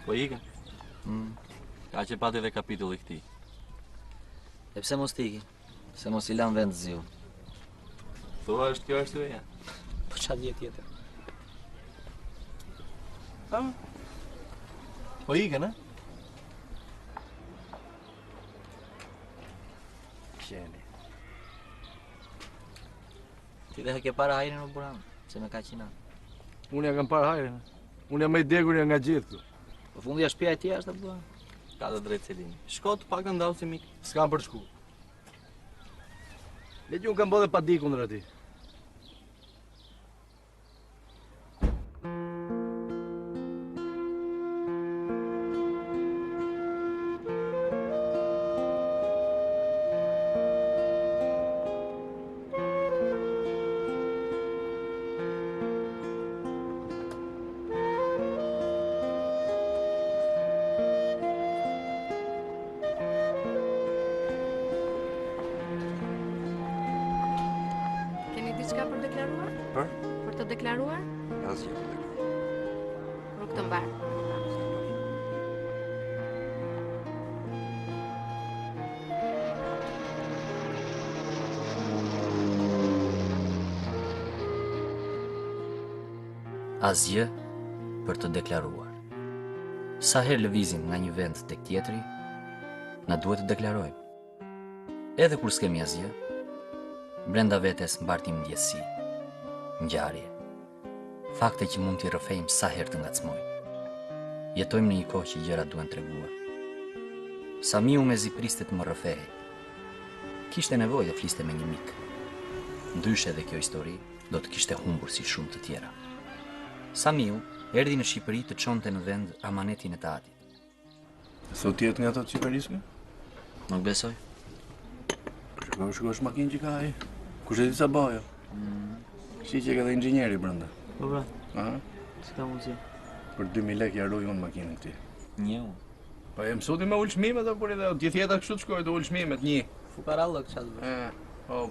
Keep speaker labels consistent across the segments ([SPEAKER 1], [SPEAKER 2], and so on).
[SPEAKER 1] Po ikën. Ka që pati dhe kapitulli këti.
[SPEAKER 2] E pse mos t'i ikin? Pse mos i lan vend ziu?
[SPEAKER 1] Thua është kjo arsyeja?
[SPEAKER 2] Po ç'a vjet tjetër?
[SPEAKER 1] Po ikën, a? Qeni.
[SPEAKER 2] Ti dhe ke para hajrin o buram, se me ka qina.
[SPEAKER 3] Unë ja kam parë hajrin. Unë jam e degurja nga gjithë këtu.
[SPEAKER 2] Po fundi ja shtëpia e tij është buram.
[SPEAKER 1] Ka të drejtë Selini. Shko të pak të ndalë si mik.
[SPEAKER 3] S'kam për shku. Le që unë kam bëdhe pa di kundër ati.
[SPEAKER 4] Diçka për deklaruar?
[SPEAKER 5] Për?
[SPEAKER 4] Për të deklaruar?
[SPEAKER 5] Asgjë për deklaruar.
[SPEAKER 4] Rrugë të mbar.
[SPEAKER 2] Asgjë për të deklaruar. Sa herë lëvizim nga një vend tek tjetri, na duhet të deklarojmë. Edhe kur s'kemi asgjë, brenda vetes mbartim ndjesi, ngjarje, fakte që mund t'i rrëfejmë sa herë të ngacmojmë. Jetojmë në një kohë që gjërat duhen treguar. Samiu me zipristet më rrëfehej. Kishte nevojë të fliste me një mik. Ndryshe edhe kjo histori do të kishte humbur si shumë të tjera. Samiu erdhi në Shqipëri të çonte në vend amanetin e të atit.
[SPEAKER 3] Thot tjetë nga ato të Shqipërisme?
[SPEAKER 2] Nuk besoj.
[SPEAKER 3] Shkosh makinë që ka ai. Kush e di sa bajo? Shi që ka dhe inxhinieri brenda.
[SPEAKER 2] Po bra.
[SPEAKER 3] Aha.
[SPEAKER 2] S'ka mundsi.
[SPEAKER 3] Për 2000 lekë ja rroj unë makinën këtij.
[SPEAKER 2] Një.
[SPEAKER 3] Po e mësoti me ulçmimet apo kur edhe gjithë jeta kështu të shkoj të ulçmimet një.
[SPEAKER 2] Fukarallëk çfarë do bëj?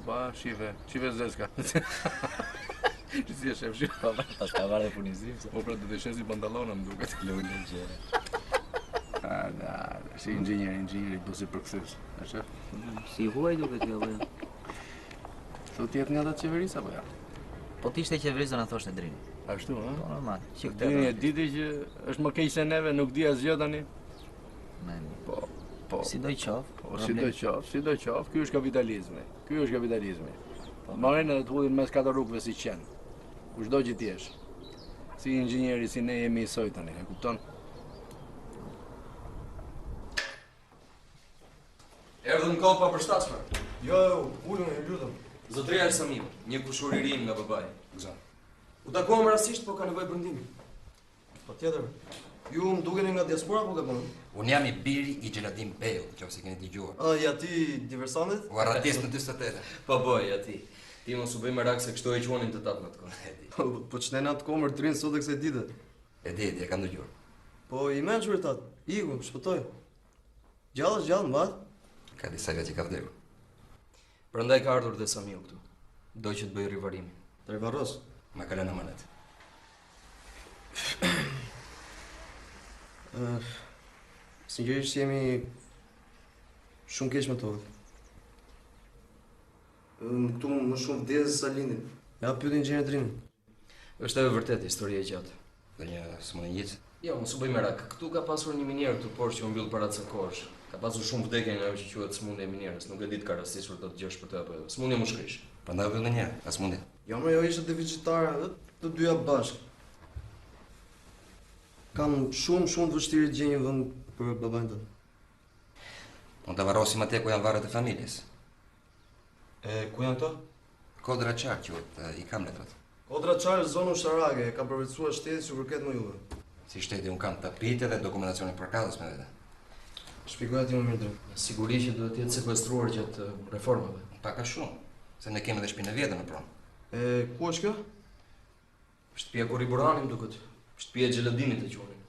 [SPEAKER 3] Pa, shive zeska. Që si e shef shi?
[SPEAKER 2] Po, pas ka varë punizim.
[SPEAKER 3] Po pra do të shesi pantallona më duket.
[SPEAKER 2] Lulën gjëra.
[SPEAKER 3] Si inxhinieri do si përkthys. A shef?
[SPEAKER 2] Si huaj duket kjo apo?
[SPEAKER 3] Thot jetë nga ata qeverisë apo ja?
[SPEAKER 2] Po ti ishte qeverisë do na thoshte Drini.
[SPEAKER 3] Ashtu, ha?
[SPEAKER 2] Po normal.
[SPEAKER 3] Drini e diti që është më keq se neve, nuk di asgjë tani. Po.
[SPEAKER 2] Si do i qoftë?
[SPEAKER 3] Po, si do qoftë, ky është kapitalizmi. Marrin edhe të hudhin mes katër rrugëve si qen. Kushdo që ti jesh. Si inxhinieri, si ne jemi i soj tani, e kupton?
[SPEAKER 6] Erdhëm kohë pa përshtatshme.
[SPEAKER 7] Jo, ulën e lutem.
[SPEAKER 6] Zotria Elsamiu, një kushur i ri nga babai.
[SPEAKER 7] Gëzat.
[SPEAKER 6] U takuam rastisht, po ka nevojë për ndihmë.
[SPEAKER 7] Patjetër. Ju më dukeni nga diaspora apo gabon?
[SPEAKER 5] Unë jam i biri i Xheladim Beu, nëse keni dëgjuar.
[SPEAKER 7] Ja ti diversanit?
[SPEAKER 5] U arradis në 48.
[SPEAKER 6] Po boj, aty. Ti mos u bëj merak se kështu e quanin të tatën atë kohë.
[SPEAKER 7] Po ç'nena të komër trin sot e kësaj dite.
[SPEAKER 5] E di, kam dëgjuar.
[SPEAKER 7] Po i mençur tat. Iku, shpëtoj. Gjallë, mbas.
[SPEAKER 5] Ka disa që ka vdekur.
[SPEAKER 6] Prandaj ka ardhur dhe Samiu këtu. Do që të bëj rivarimin.
[SPEAKER 7] Të rivarros.
[SPEAKER 5] Ma ka lënë amanet.
[SPEAKER 7] Sinqerisht jemi shumë keq me to. Këtu më shumë vdesë sa lindin. Ja pyet inxhinier Drin.
[SPEAKER 6] Është e vërtetë histori e gjatë.
[SPEAKER 5] Dhe një smunjit.
[SPEAKER 6] Jo, mos u bëj merak. Këtu ka pasur një minier këtu poshtë që u mbyll para ca kohësh. Ka pasur shumë vdekje nga ajo që quhet smundja e minierës. Nuk e di të ka rastisur të dëgjosh për të apo jo. Smundja mushkësh.
[SPEAKER 5] Prandaj u vëllë një, as mundi.
[SPEAKER 7] Jo, më jo ishte deficitare, të dyja bashkë. Kam shumë të vështirë të gjej një vend për babain tënd.
[SPEAKER 5] Unë të varrosim atje ku janë varret e familjes.
[SPEAKER 7] Ku janë këto?
[SPEAKER 5] Kodra Çar quhet, I kam letrat.
[SPEAKER 7] Kodra Çar është zonë ushtarake, ka përvetësuar shteti që përket më juve.
[SPEAKER 5] Si shteti un kam tapite dhe dokumentacionin përkatës me vete.
[SPEAKER 7] Shpjegoj ti më mirë drejt.
[SPEAKER 6] Sigurisht që duhet të jetë sekuestruar gjatë reformave.
[SPEAKER 5] Pak a shumë, se ne kemi edhe shtëpinë e vjetër në pronë.
[SPEAKER 7] Ku është kjo?
[SPEAKER 6] Shtëpia Korriburani më duket. Shtëpia e Xheladinit e quanin.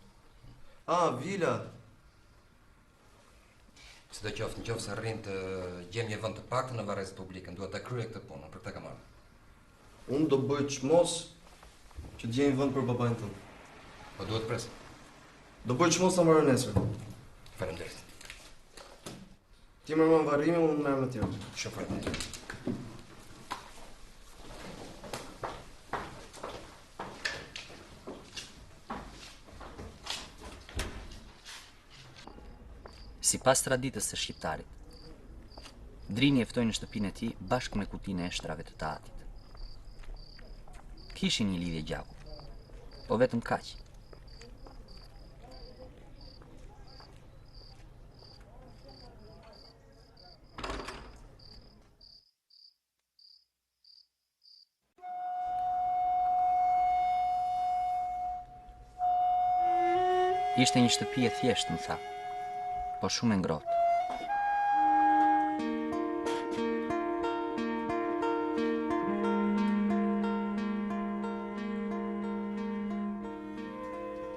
[SPEAKER 7] Vila.
[SPEAKER 5] Sidoqoftë, nëse arrim të gjejmë një vend të paktën në Varrez Republikën, duhet ta kryej këtë punë, për këtë kam ardhur.
[SPEAKER 7] Unë do bëj çmos që të gjej një vend për babain tënd.
[SPEAKER 5] Po duhet pres.
[SPEAKER 7] Do bëj çmos sa marrë nesër.
[SPEAKER 5] Faleminderit.
[SPEAKER 7] Ti më marrë varrime, unë merr me tjerë.
[SPEAKER 5] Shumë faleminderit.
[SPEAKER 2] Sipas traditës së shqiptarit, Drini e ftoi në shtëpinë e tij bashkë me kutinë e eshtrave të Tatit. Kishin një lidhje gjaku, po vetëm kaq. Ishte një shtëpi e thjeshtë, më tha, po shumë e ngrohtë.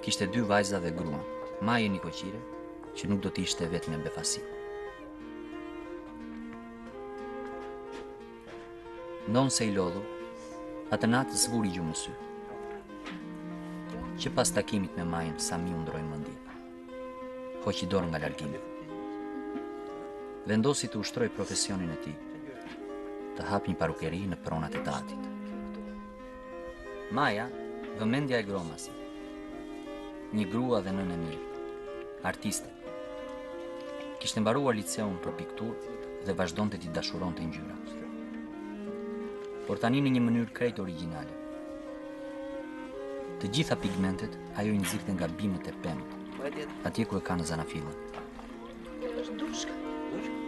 [SPEAKER 2] Kishte 2 vajza dhe gruan, Maje Nikoqire, që nuk do të ishte vetëm me befasi. Ndonë se I lodhu, atë natë zvuri gjumë në sy, që pas takimit me Majen Sami u ndroi mendje. Hoqi dorë nga largimi. Vendosi të ushtroj profesionin e tij, të hap një parukeri në pronat e Tatit. Maja, vëmendja e gromasit, një grua dhe nënë e mirë, artiste. Kishte mbaruar liceun për pikturë dhe vazhdonte t'i dashuronte ngjyra. Por tani në një mënyrë krejt origjinale. Të gjitha pigmentet ajo I nxirrte nga bimët e pemët, atje ku e ka në zanafillën.
[SPEAKER 4] Është dushka. Është ahu.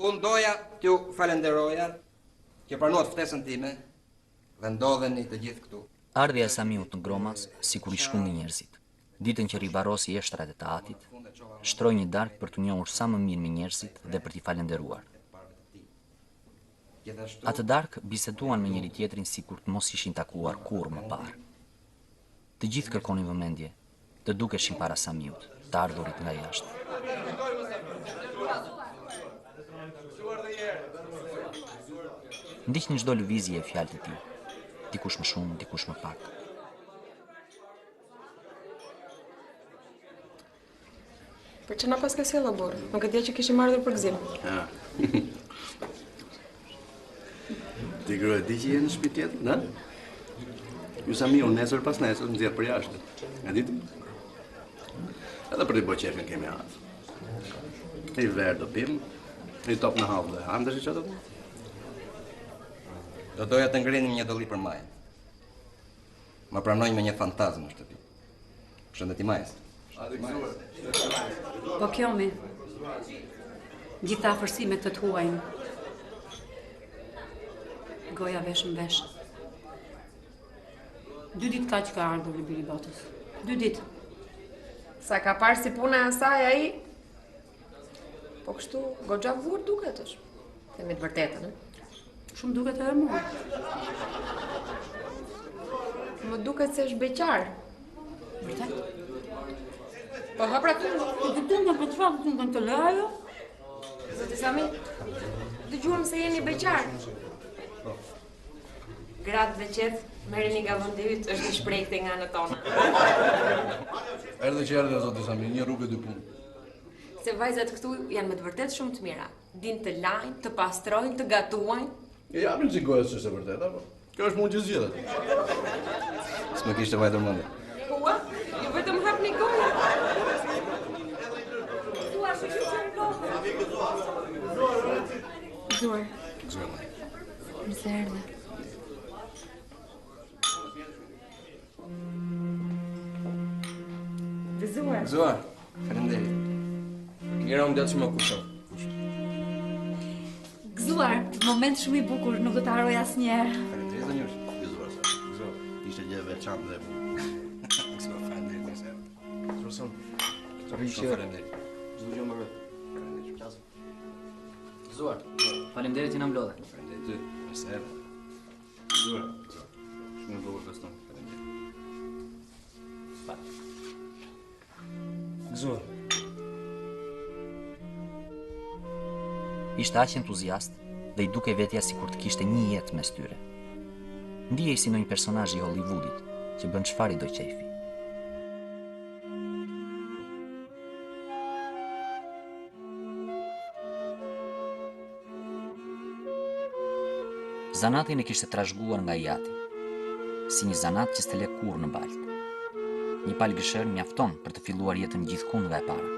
[SPEAKER 5] Unë doja t'ju falenderoja që pranuat ftesën time dhe ndodheni të gjithë këtu.
[SPEAKER 2] Ardhja e Samiut në Gromas, sikur I shkumi njerëzit. Ditën që ribarosi eshtrat e Tatit, shtroi një darkë për t'u njohur sa më mirë me njerëzit dhe për t'i falenderuar. Atë darkë biseduan me njëri tjetrin sikur të mos ishin takuar kurrë më parë. Të gjithë kërkonin vëmendje, të dukeshin para Samiut, të ardhurit nga jashtë. Ndiqnin çdo lëvizje e fjalët e tij, dikush më shumë, dikush më pak.
[SPEAKER 8] Për që na pas ka sjellë burr? Nuk e dia që kishim ardhur për gëzim.
[SPEAKER 3] Ti grua di që jenë në shtëpi tjetër, na? Ju sa mirë, nesër pas nesër nxjerr për jashtë. E di ti? Edhe për të bërë qefin kemi atë. I verë do pim, I top në hallë dhe ham tash çfarë do?
[SPEAKER 5] Do doja të ngrinim një dolli për Majën. Më pranojnë me një fantazmë në shtëpi. Përshëndetje Majës.
[SPEAKER 9] Po kjo mi, gjitha afërsimet të huajnë. Goja vesh në vesh. 2 ditë ka që ka ardhur në biri botës. 2 ditë.
[SPEAKER 8] Sa ka parë si puna e asaj ai? Po kështu goxha vur duket është. Themi të vërtetën,
[SPEAKER 9] Shumë duket edhe mua.
[SPEAKER 8] Më duket se është beqar.
[SPEAKER 9] Vërtet?
[SPEAKER 8] Po ha pra tu.
[SPEAKER 9] Të tundën për çfarë të tundën të lë ajo?
[SPEAKER 8] Zoti Sami, dëgjuam se jeni beqar. Gratë dhe qetë, merreni nga vendi yt, është një shprehje nga anët tona.
[SPEAKER 3] Erdhë që erdhë zoti Sami, një rrugë 2 punë.
[SPEAKER 8] Se vajzat këtu janë me të vërtet shumë të mira. din të lajnë, të pastrojnë, të gatuajnë.
[SPEAKER 3] E japin si gojës që është e vërtet, apo? Kjo është mund që zgjidhet.
[SPEAKER 5] S'më kishte vajtur mendje.
[SPEAKER 8] Ua, ju vetëm hapni gojën. Gëzuar.
[SPEAKER 5] Gëzuar më.
[SPEAKER 8] Mirë se erdhe. Gëzuar.
[SPEAKER 5] Gëzuar. Faleminderit.
[SPEAKER 6] Njëra unë që më kushon.
[SPEAKER 10] Gëzuar, moment shumë i bukur, nuk do të harroj asnjëherë.
[SPEAKER 5] Faleminderit zonjush.
[SPEAKER 3] Gëzuar sa. Gëzuar. Ishte gjë e veçantë dhe
[SPEAKER 5] Gëzuar, faleminderit më se.
[SPEAKER 6] Profesor,
[SPEAKER 5] Shumë faleminderit.
[SPEAKER 2] Çdo gjë më rrët. Gëzuar, faleminderit që na mblodhe.
[SPEAKER 5] Faleminderit ty. Më se. Gëzuar. Shumë bukur feston. Faleminderit.
[SPEAKER 7] Gëzuar.
[SPEAKER 2] Ishte aq entuziast dhe i duke vetja si kur të kishte një jetë mes tyre. Ndihej si ndonjë personazh i Hollywoodit që bën çfarë i do qefi. Zanatin e kishte trashëguar nga jati, si një zanat që s'te le kurrë në baltë. Një palë gëshër mjafton për të filluar jetën gjithkund nga e para.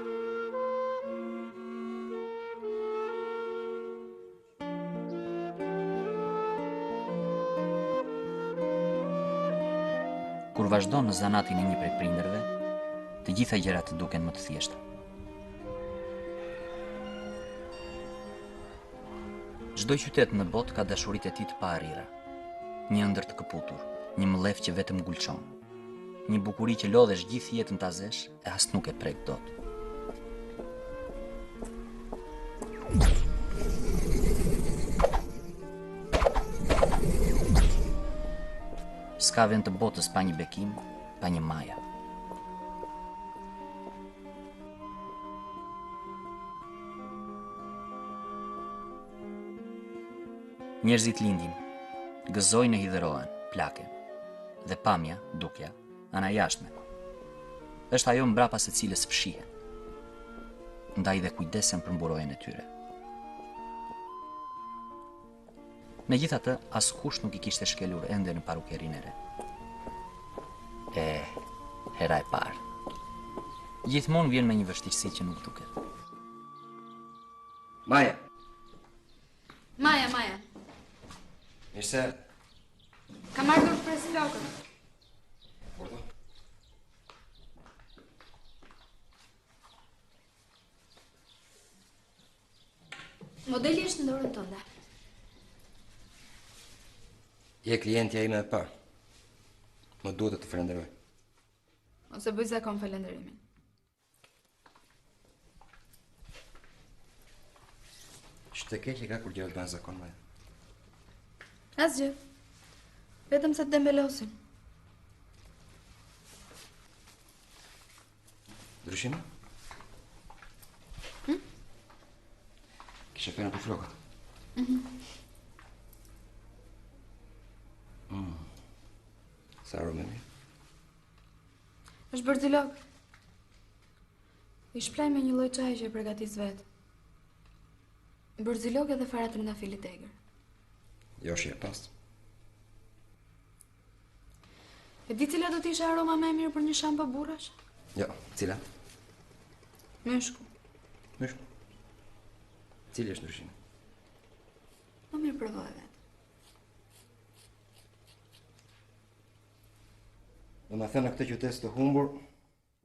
[SPEAKER 2] Kur vazhdon në zanatin e një prej prindërve, të gjitha gjërat të duken më të thjeshta. Çdo qytet në botë ka dashuritë e tij të paarrira. Një ëndër të këputur, një mllef që vetëm gulçon. Një bukuri që lodhesh gjithë jetën ta zesh e as nuk e prek dot. S'ka vend të botës pa një bekim, pa një maja. Njerëzit lindin, gëzojnë e hidherohen, plaken, dhe pamja, dukja, anajashme. Është ajo mbrapa se cilës fshihen, ndaj dhe kujdesen për mburojen e tyre. Megjithatë, askush nuk i kishte shkelur ende në parukerin e re. Hera e parë. Gjithmonë vjen me një vështirësi që nuk duket.
[SPEAKER 5] Maja.
[SPEAKER 10] Maja.
[SPEAKER 5] Mirë se.
[SPEAKER 8] Kam ardhur të pres flokët.
[SPEAKER 5] Urdhë.
[SPEAKER 10] Modeli është në dorën tënde.
[SPEAKER 5] Je klientja ime e parë. Më duhet të të falenderoj.
[SPEAKER 8] Ose bëj zakon falenderimin.
[SPEAKER 5] Ç'të keq e ka kur gjërat bëhen zakon Maja?
[SPEAKER 8] Asgjë. Vetëm se të dembelosin.
[SPEAKER 5] Ndryshime? Kishe fjalën për flokët. Sa arome mirë.
[SPEAKER 8] Është bërdzilok. I shplaj me një lloj çaji që e përgatis vetë. Bërdzilok edhe fara trëndafilit egër.
[SPEAKER 5] Jo shi e pastë.
[SPEAKER 8] E di cila do t'ishe aroma më e mirë për një shampo burrash?
[SPEAKER 5] Jo, cila?
[SPEAKER 8] Myshku.
[SPEAKER 5] Myshku. Cili është ndryshimi?
[SPEAKER 8] Më mirë provoj vetë.
[SPEAKER 5] Do më thënë në këtë qytet të humbur,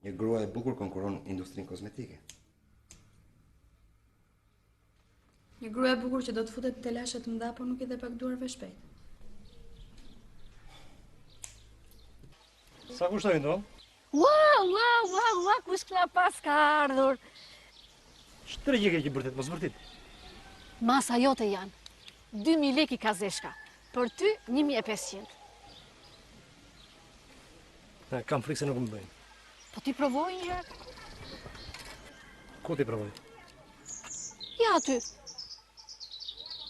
[SPEAKER 5] një grua e bukur konkuron industrinë kozmetike.
[SPEAKER 8] Një grua e bukur që do të futet në telashe të mëdha, por nuk i dhe pak duarve shpejt.
[SPEAKER 7] Sa kushtoj ndo?
[SPEAKER 10] Ua, kush kla pas ka ardhur.
[SPEAKER 7] Shtre gjë ke që bërtet, mos vërtit.
[SPEAKER 10] Masa jote janë 2.000 leki ka zeshka. Për ty 1.500.
[SPEAKER 7] Kam frikë se nuk më bëjnë.
[SPEAKER 10] Po ti provoj një herë?
[SPEAKER 7] Ku ti provoj?
[SPEAKER 10] Ja aty.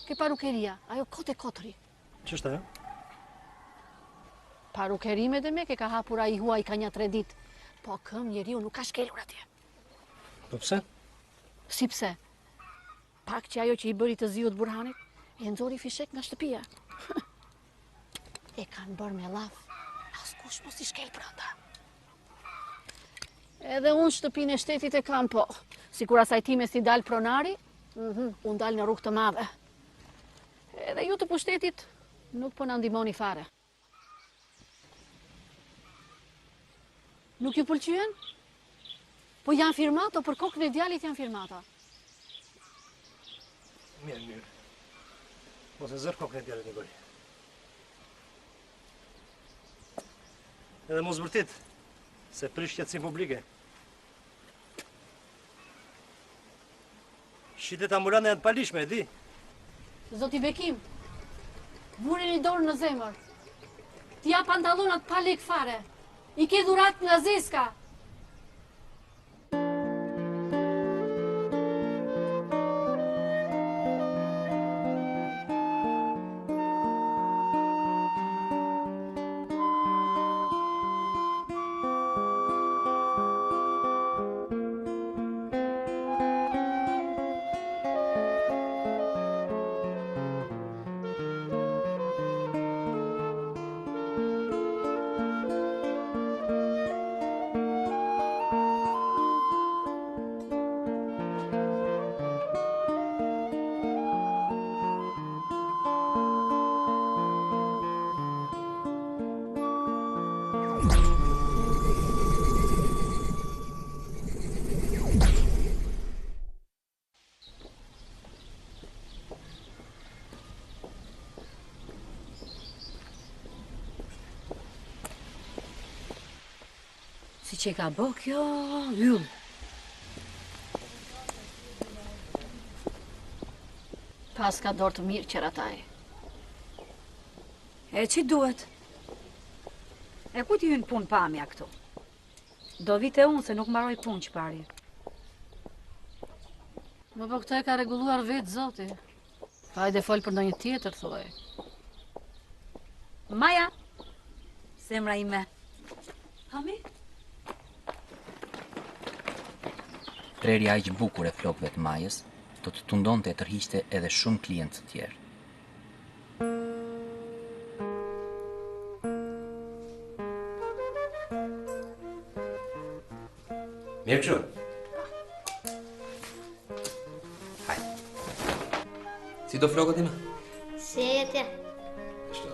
[SPEAKER 10] Ke parukeria, ajo kote kotri.
[SPEAKER 7] Që është ajo?
[SPEAKER 10] Parukerimet e me ke ka hapur ai huaj ka një 3 ditë. Po këm njeriu nuk ka shkelur atje.
[SPEAKER 7] Po pse?
[SPEAKER 10] Si pse? Pak që ajo që i bëri të ziut Burhanit, e nxori fishek nga shtëpia. E kanë bërë me llaf, askush mos i shkel brenda. Edhe unë shtëpinë e shtetit e kam, po. Sikur asaj time si dal pronari, unë dal në rrugë të madhe. Edhe ju të pushtetit nuk po na ndihmoni fare. Nuk ju pëlqyen? Po janë firmato, për kokën e djalit janë firmata.
[SPEAKER 7] Mirë. Mos e zër kokën e djalit Nikoli. Edhe mos vërtit, se prish qetësinë publike. Shitet ambulante janë të palishme, e di?
[SPEAKER 10] Zoti Bekim, vurin i dorë në zemër. T'ja pantallonat pa lek fare. I ke dhurat nga Zeska.
[SPEAKER 9] Si që ka bë kjo yll.
[SPEAKER 10] Pas ka dorë të mirë qerataj.
[SPEAKER 9] E që duhet? E ku ti hynë punë pamja këtu? Do vite unë se nuk maroj punë që pari.
[SPEAKER 10] Më po këtë e ka reguluar vetë, zoti. Hajde fol për ndonjë tjetër, thuaj.
[SPEAKER 9] Maja, zemra ime. Hami?
[SPEAKER 2] Prerja aq bukur e flokëve të Majës do të tundonte e tërhiqte edhe shumë klientë të tjerë.
[SPEAKER 5] Mirë kështu. Haj. Si do flokët ima?
[SPEAKER 11] Sete.
[SPEAKER 5] Kështu.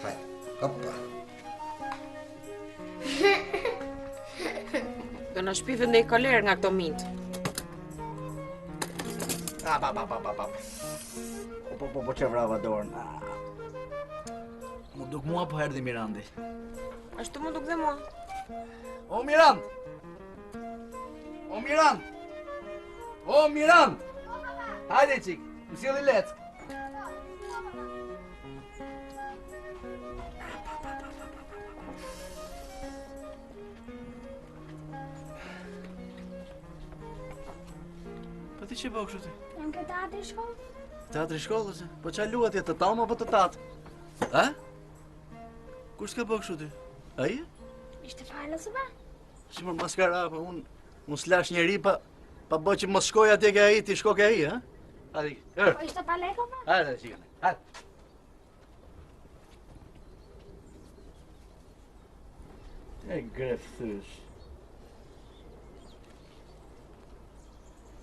[SPEAKER 5] Haj. Hoppa.
[SPEAKER 8] Do në shpifën dhe i kolerë nga këto mintë.
[SPEAKER 7] Po që vrava dorën. Mu duk mua po herdi Mirandi.
[SPEAKER 8] Ashtu më duk dhe mua.
[SPEAKER 7] O Mirand! O Mirand! O Mirand! Hajde qik, më sjeli leck. Po ti që bëhë kështu ti?
[SPEAKER 11] Jam ke teatri shkollë?
[SPEAKER 7] Teatri shkollës? Po qa luat jetë të tamë apo të tatë? A? Kur s'ka bëhë kështu ti? Aji?
[SPEAKER 11] Ishte fare së ba?
[SPEAKER 7] Si më maskara, po unë slash njeri pa bë që mos shkoj atje ke aji, ti shko ke aji, ha? Hadi, kërë.
[SPEAKER 11] Po ishte pa leko ba?
[SPEAKER 7] Hajde, shikane, hajde. E grefëthysh.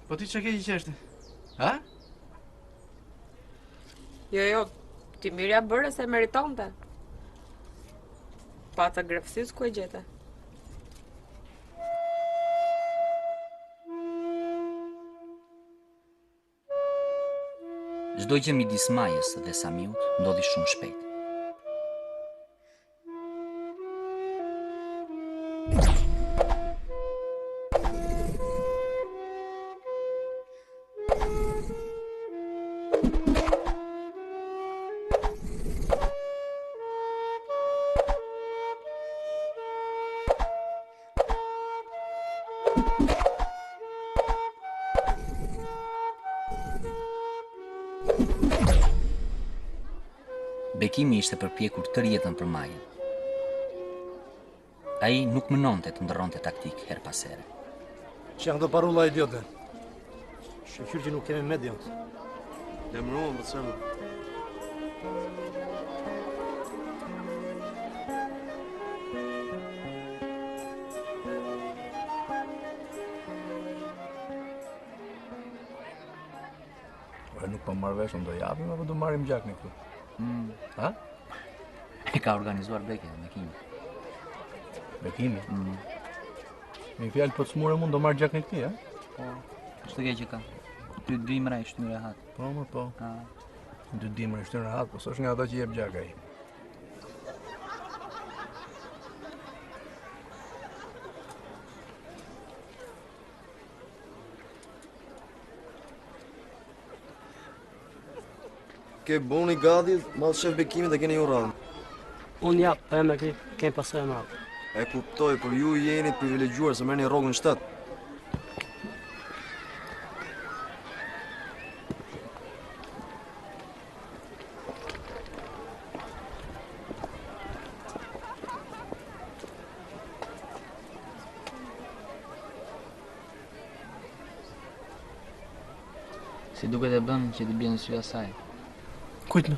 [SPEAKER 7] Po ti që ke i qeshti? Ha?
[SPEAKER 8] Jo, ti mirja bërë se meritonte. Pa të grefësys ku e gjete.
[SPEAKER 2] Çdo gjë midis Majës dhe Samiut ndodhi shumë shpejt. Bekimi ishte përpjekur tërë jetën për Majën. Ai nuk mënonte të ndërronte taktik her pas here.
[SPEAKER 12] Që janë këto parulla idiote. Shqyr që nuk kemi medium.
[SPEAKER 3] Lemruam për sëmë.
[SPEAKER 7] Nuk po marrë vesh, unë do japim, apo do marrim gjakni këtu? Ha?
[SPEAKER 2] E ka organizuar Beke me Kimi.
[SPEAKER 7] Bekimi? Me fjalë po të smurë mund do marrë gjakni këti, ha?
[SPEAKER 2] Po, ç'të ke që ka? Ty dimra i shtynë rehat.
[SPEAKER 7] Po, më po. Dy dimra i shtynë rehat, po s'është nga ata që jep gjak ai.
[SPEAKER 6] Ke boni gati, madh shef Bekimit dhe keni ju rranë.
[SPEAKER 13] Unë jap, pa me kemë pasaj e madhë.
[SPEAKER 6] E kuptoj, për ju jeni privilegjuar se merrni rrogën në shtet.
[SPEAKER 2] Si duket e bën që t'i bjen sy asaj.
[SPEAKER 7] Kujt më?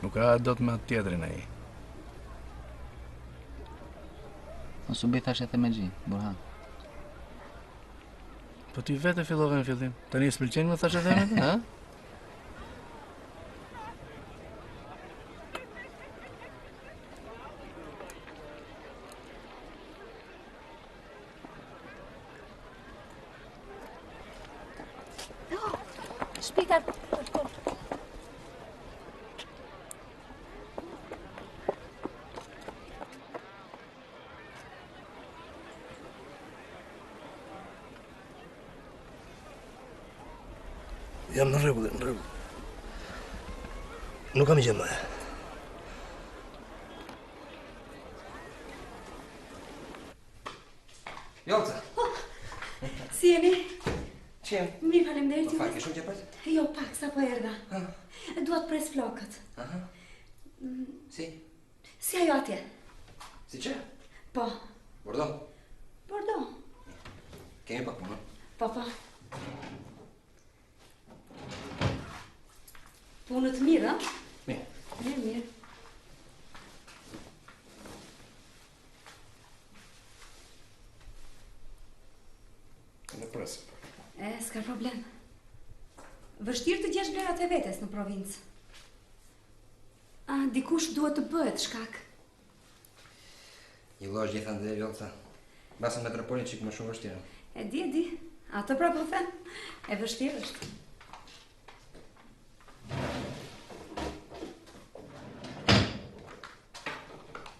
[SPEAKER 7] Nuk ka do të me atë tjetrin ai.
[SPEAKER 2] Mos u bëj thash edhe me Xhi, Burhan.
[SPEAKER 7] Po ti vetë fillove në fillim. Tani s'pëlqen më thash edhe me të, ha?
[SPEAKER 11] Shpita.
[SPEAKER 12] Jam në rregull, në rregull. Nuk kam i gjemë.
[SPEAKER 5] Jolca.
[SPEAKER 8] Si jeni?
[SPEAKER 5] Qem?
[SPEAKER 8] Mirë, faleminderit.
[SPEAKER 5] Po fal, ke shumë qepet?
[SPEAKER 8] Jo, pak, sa po erdha. Dua të pres flokët.
[SPEAKER 5] Si?
[SPEAKER 8] Si ajo atje?
[SPEAKER 5] Si që?
[SPEAKER 8] Po.
[SPEAKER 5] Bordo?
[SPEAKER 8] Bordo.
[SPEAKER 5] Kemi pak punë?
[SPEAKER 8] Po, po. Punët mirë, a?
[SPEAKER 5] Mirë.
[SPEAKER 8] Mirë.
[SPEAKER 3] Në presë.
[SPEAKER 8] S'ka problem. Vështirë të gjesh vlerat e vetes në provincë. Dikush duhet të bëhet shkak.
[SPEAKER 5] I losh gjithandej, Jolca. Basën metropolin qik më shumë vështirë.
[SPEAKER 8] E di. Atë pra po them. E vështirë është.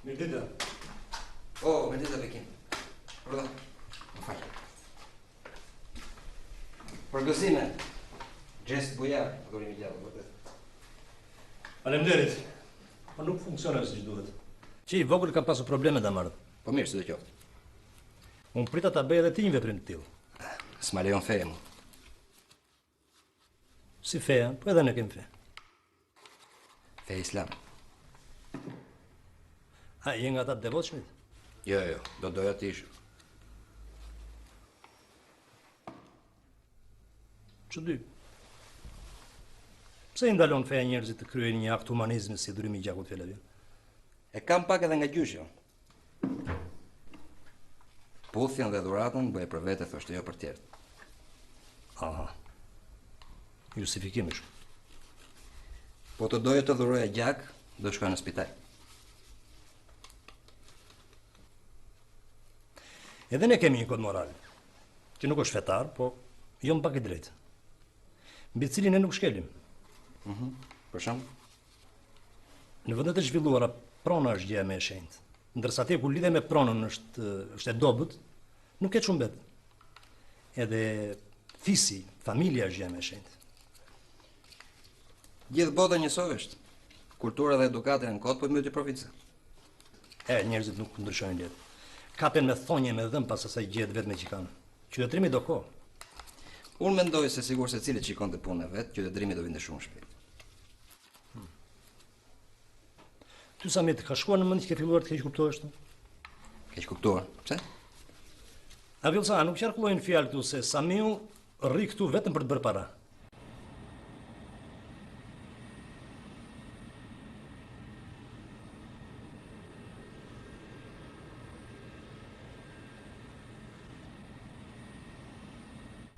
[SPEAKER 12] Mirëditë.
[SPEAKER 5] Mirëditë, Bekim. Bordo. Më falë. Përgëzime, Gjest Bujar, durimi gjallë, vërtet.
[SPEAKER 12] Faleminderit. Po nuk funksionon siç duhet. Që i vogël kam pasur probleme ta marr.
[SPEAKER 5] Po mirë, si do qoftë.
[SPEAKER 12] Unë prita ta bëj edhe ti një veprim të tillë.
[SPEAKER 5] S'ma lejon feja mu.
[SPEAKER 12] Si feja, po edhe ne kemi fe.
[SPEAKER 5] Feja islam.
[SPEAKER 12] Je nga ata të devotshmit?
[SPEAKER 5] Jo, do doja të ish.
[SPEAKER 12] Ç'dy? Pse i ndalon feja njerëzit të kryejnë një akt humanizmi si durimi i gjakut fjalëve?
[SPEAKER 5] E kam pak edhe nga gjyshja. Puthjen dhe dhuratën bëj për vete, thoshte jo për tjerët.
[SPEAKER 12] Aha. Justifikimi shumë.
[SPEAKER 5] Po të doja të dhuroja gjak, do shkoj në spital.
[SPEAKER 12] Edhe ne kemi një kod moral, që nuk është fetar, po jo më pak i drejtë. Mbi cilin ne nuk shkelim.
[SPEAKER 5] Për shemb?
[SPEAKER 12] Në vendet e zhvilluara, prona është gjëja më e shenjtë. Ndërsa atje ku lidhe me pronën është e dobët, nuk ke çumbet. Edhe fisi, familja është gjëja më e shenjtë.
[SPEAKER 5] Gjithë bota njësoj është. Kultura dhe edukata janë kot, po mbyty provincë.
[SPEAKER 12] Njerëzit nuk ndryshojnë letë. Kapen me thonje me dhëm pas asaj gjehet vetëm që kanë. Qytetërimi do kohë.
[SPEAKER 5] Unë mendoj se sigur se cili qikon të punë e vetë, qytetërimi do vinte shumë shpejt.
[SPEAKER 12] Ty Samit, ka shkuar në mend që ke filluar të keq kuptohesh?
[SPEAKER 5] Keq kuptuar? Pse?
[SPEAKER 12] Avilsa, nuk qarkullojnë fjalë këtu se Samiu rri këtu vetëm për të bërë para.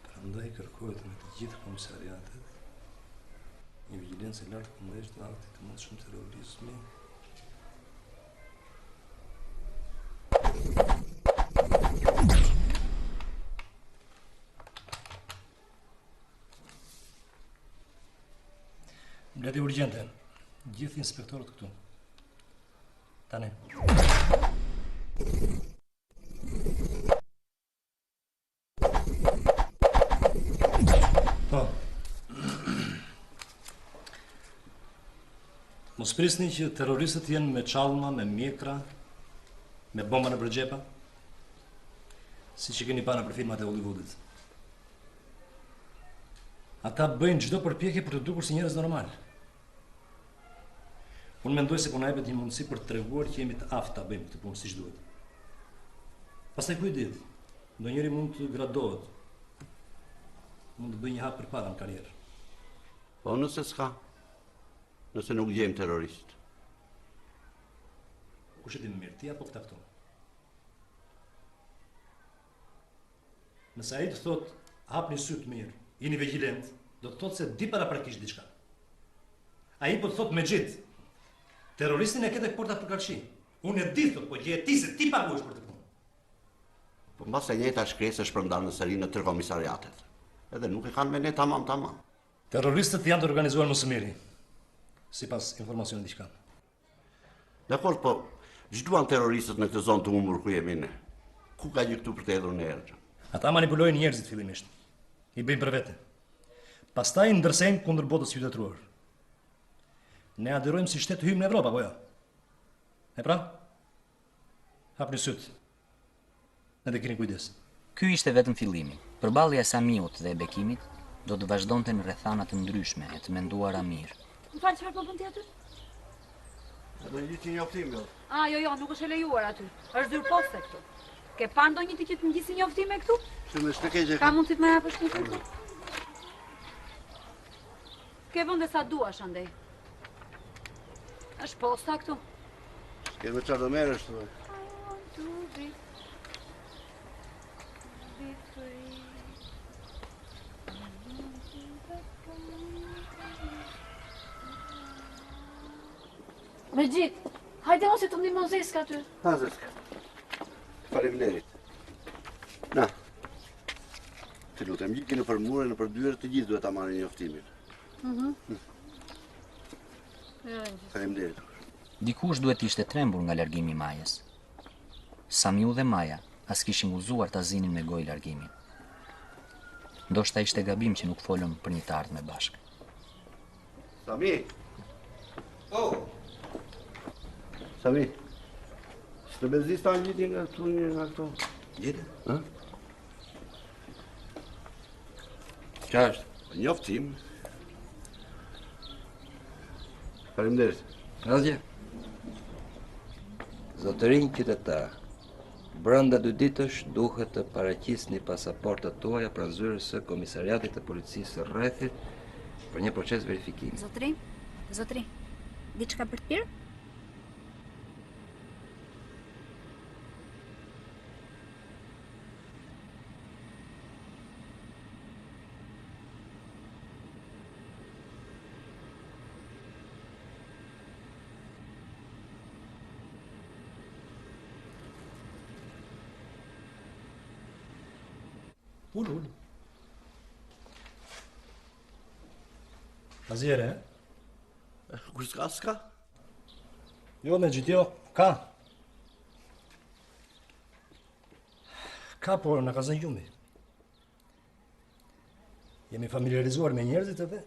[SPEAKER 12] Prandaj kërkohet në të gjithë komisariatet një vigjilencë e lartë kundërshtë të aktit të mundshëm terrorizmi. Mbleti urgjente, gjithë inspektorët këtu. Tani. Po. Mos prisni që terroristët jenë me çallma, me mjekra, me bomba në përgjepa, si që keni pa në për filmat e Hollywoodit. Ata bëjnë çdo përpjekje për të dukur si njerëz normal. Unë mendoj se po na jepet një mundësi për të treguar që jemi të aftë ta bëjmë këtë punë siç duhet. Pastaj kujdes, ndonjëri mund të gradohet. Mund të bëjë një hap përpara në karrierë.
[SPEAKER 3] Po nëse s'ka, nëse nuk gjejmë terrorist.
[SPEAKER 12] Kush e di më mirë, ti apo këta këtu? Nëse ai të thotë hapni sy të mirë, jeni vigjilent, do të thotë se di paraprakisht diçka. Ai po të thotë me gjithë. Terroristin e ketë porta për kalçi. Unë e di thotë, po gjë e ti se ti paguhesh për të punë.
[SPEAKER 3] Po mbas e njëjta shkresë është shpërndar në sëri në tërë komisariatet. Edhe nuk e kanë me ne tamam.
[SPEAKER 12] Terroristët janë të organizuar më së miri, sipas informacionit që kanë.
[SPEAKER 3] Dakor, po ç'duan terroristët në këtë zonë të humbur ku jemi ne? Ku ka gjë këtu për të hedhur në erë?
[SPEAKER 12] Ata manipulojnë njerëzit fillimisht. I bëjnë për vete. Pastaj ndërsejnë kundër botës qytetëruar. Ne aderojmë si shtet të hyjmë në Evropë, apo jo? E pra? Hapni syt. Ne të keni kujdes.
[SPEAKER 2] Ky ishte vetëm fillimi. Përballja e Samiut dhe e Bekimit do të vazhdonte në rrethana të ndryshme e të menduara mirë.
[SPEAKER 9] Më falë, çfarë po bën ti aty?
[SPEAKER 3] Do një ditë njoftim, jo.
[SPEAKER 9] Jo, nuk është e lejuar aty. Është zyrë poste këtu. Ke pa ndonjë ti që të ngjisi njoftime këtu?
[SPEAKER 3] Se më shtekëgjë.
[SPEAKER 9] Ka mundësi të më japësh një këtu? Ke vende sa duash andej. Është posta këtu.
[SPEAKER 3] S'ke me çfarë do merresh thua.
[SPEAKER 10] Me gjithë, hajde mos e të ndihmon Zeska aty.
[SPEAKER 3] Ha, Zeska. Faleminderit. Na. Të lutem, gjiki në përmure, në përdyer të gjithë duhet ta marrin njoftimin. Faleminderit.
[SPEAKER 2] Dikush duhet ishte trembur nga largimi i Majës. Samiu dhe Maja as kishin guxuar ta zinin me gojë largimin. Ndoshta ishte gabim që nuk folën për një të ardhme bashkë.
[SPEAKER 3] Sami. Sami. S'të bezis ta ngjiti nga këtu një nga këto. Gjete? Ë? Ç'a është? Njoftim. Faleminderit.
[SPEAKER 5] Asgjë. Zotërinj qytetar, brenda 2 ditësh duhet të paraqisni pasaportat tuaja pranë zyrës së komisariatit të policisë së rrethit për një proces verifikimi.
[SPEAKER 11] Zotri, diçka për të pirë?
[SPEAKER 12] Ullë. Azjere, e?
[SPEAKER 3] Kur s'ka?
[SPEAKER 12] Jo, me gjithjo, ka. Ka, por në ka zënë gjumi. Jemi familiarizuar me njerëzit edhe.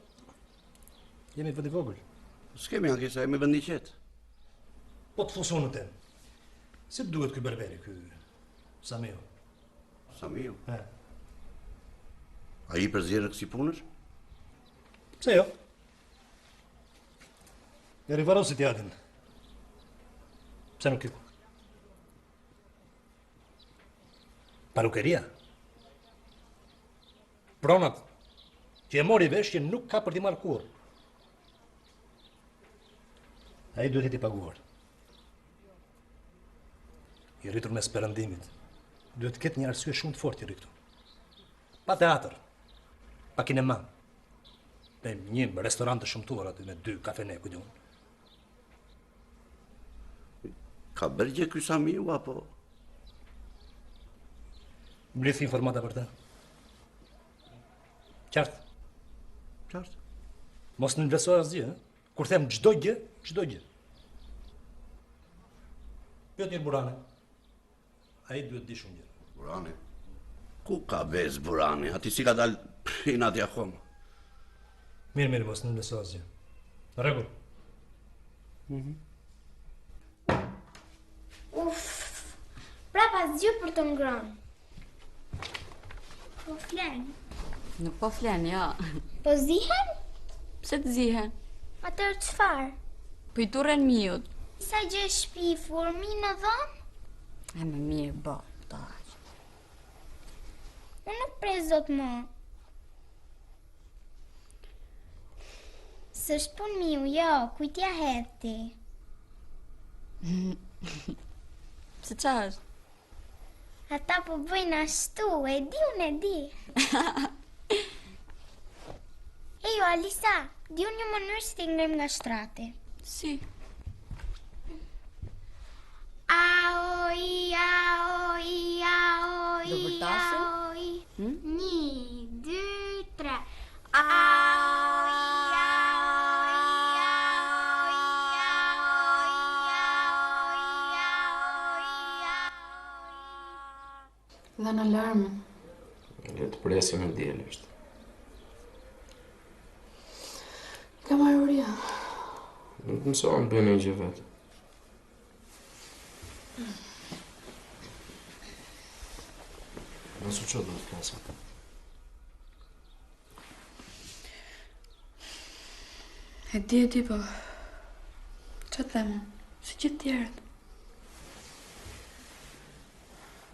[SPEAKER 12] Jemi vend i vogël.
[SPEAKER 3] S'kemi ankesa, jemi vend i qetë.
[SPEAKER 12] Po të fosu në tem. Si të duhet ky berberi, ky Samiu?
[SPEAKER 3] Samiu?
[SPEAKER 12] E.
[SPEAKER 3] A i përzirë kësi punësh?
[SPEAKER 12] Pse jo? E rivarosit jatin. Pse nuk kiku? Parukeria. Pronat që e mori vesh që nuk ka për t'i marrë kurrë. Ai duhet të t'i paguar. I rritur mes perëndimit. Duhet të ketë një arsye shumë të fortë i rri këtu. Pa teatr, pa kinema, me një restorant të shëmtuar aty me 2 kafene, ku diun.
[SPEAKER 3] Ka bërgje ky Samiu apo?
[SPEAKER 12] Mblidh informata për të. Qartë.
[SPEAKER 3] Qartë.
[SPEAKER 12] Mos në vlerësoj asgjë, ë? Kur them çdo gjë, çdo gjë. Pyet një Burane. Ai duhet di shumë gjë.
[SPEAKER 3] Burani? Ku ka vez Burani? Ati si ka dal inati akoma.
[SPEAKER 12] Mirë, mos në vlerësoj asgjë. Në rregull.
[SPEAKER 14] Prapa zgjë për të ngrënë. Po flen.
[SPEAKER 15] Nuk po flen, jo.
[SPEAKER 14] Po zihen?
[SPEAKER 15] Pse të zihen?
[SPEAKER 14] Atër çfarë?
[SPEAKER 15] Po I turren miut.
[SPEAKER 14] Sa gjë shpifur, mi në dhëmë?
[SPEAKER 15] E më mirë, bo, ta.
[SPEAKER 14] Unë nuk prej zot më. S'është pun miu, jo, kujtja heti.
[SPEAKER 15] Pse qa është?
[SPEAKER 14] Ata po bëjnë ashtu, e di unë e di. Ejo, Alisa, di unë një mënyrë si t'i ngrem nga shtrati.
[SPEAKER 15] Si?
[SPEAKER 14] Aoi, aoi, aoi,
[SPEAKER 15] Do vërtasim?
[SPEAKER 14] aoi. 1, 2, 3. Aoi, aoi, aoi, aoi,
[SPEAKER 15] Dhe në alarmën.
[SPEAKER 6] Le të presim në diell është.
[SPEAKER 15] Ka maruria.
[SPEAKER 6] Nuk mësohem të bëjmë një gjë vetë. Nësu që do të flasë?
[SPEAKER 15] E di, po... Që të themë? Si gjithë tjerët.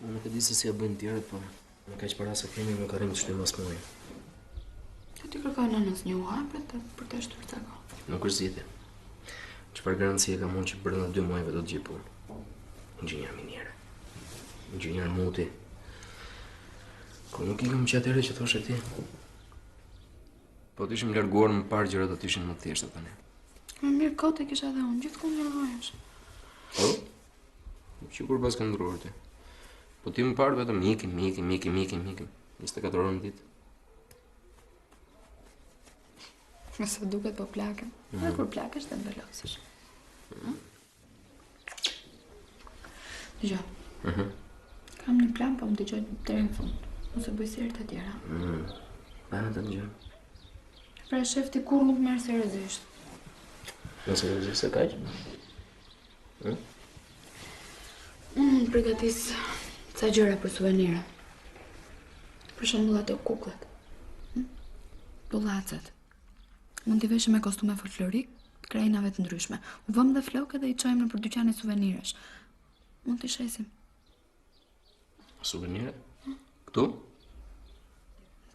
[SPEAKER 6] Unë nuk e di se si e bëjnë tjerët, po... Në ka që para se kemi me karim të shtim mas mëri.
[SPEAKER 15] Që ti kërkoj nënës një uaj për të shtur të ko.
[SPEAKER 6] Nuk është zgjidhje. Çfarë garancie ka mund që brenda 2 muajve do të gjej punë? Inxhinier miniere. Inxhinier muti. Ko nuk I kam që atëre që thoshe ti. Po t'ishim larguar më parë gjërat do t'ishin më të thjeshta tani.
[SPEAKER 15] Më mirë kote kisha dhe unë, gjithmonë largohesh.
[SPEAKER 6] Po? Që kur pas ka ndruar ti. Po ti më parë vetëm ikim. 24 orë në ditë.
[SPEAKER 15] Nëse duket po plakën. Dhe kur plakësh të mbelosësh. Dëgjoj. Kam një plan, po më dëgjoj deri në fund. Ose bëj seri të tjera.
[SPEAKER 6] Pa të dëgjoj.
[SPEAKER 15] Pra shefti kur nuk merr seriozisht.
[SPEAKER 6] Nëse seriozisht se kaq?
[SPEAKER 15] Unë mund të përgatis ca gjëra për suvenire. Për shembull ato kukullat. Bullacat. Mund t'i veshim me kostume folklorik, krajinave të ndryshme. U vëm dhe flokë dhe I çojmë në për dyqane suveniresh. Mund t'i shesim.
[SPEAKER 6] Suvenire? Këtu?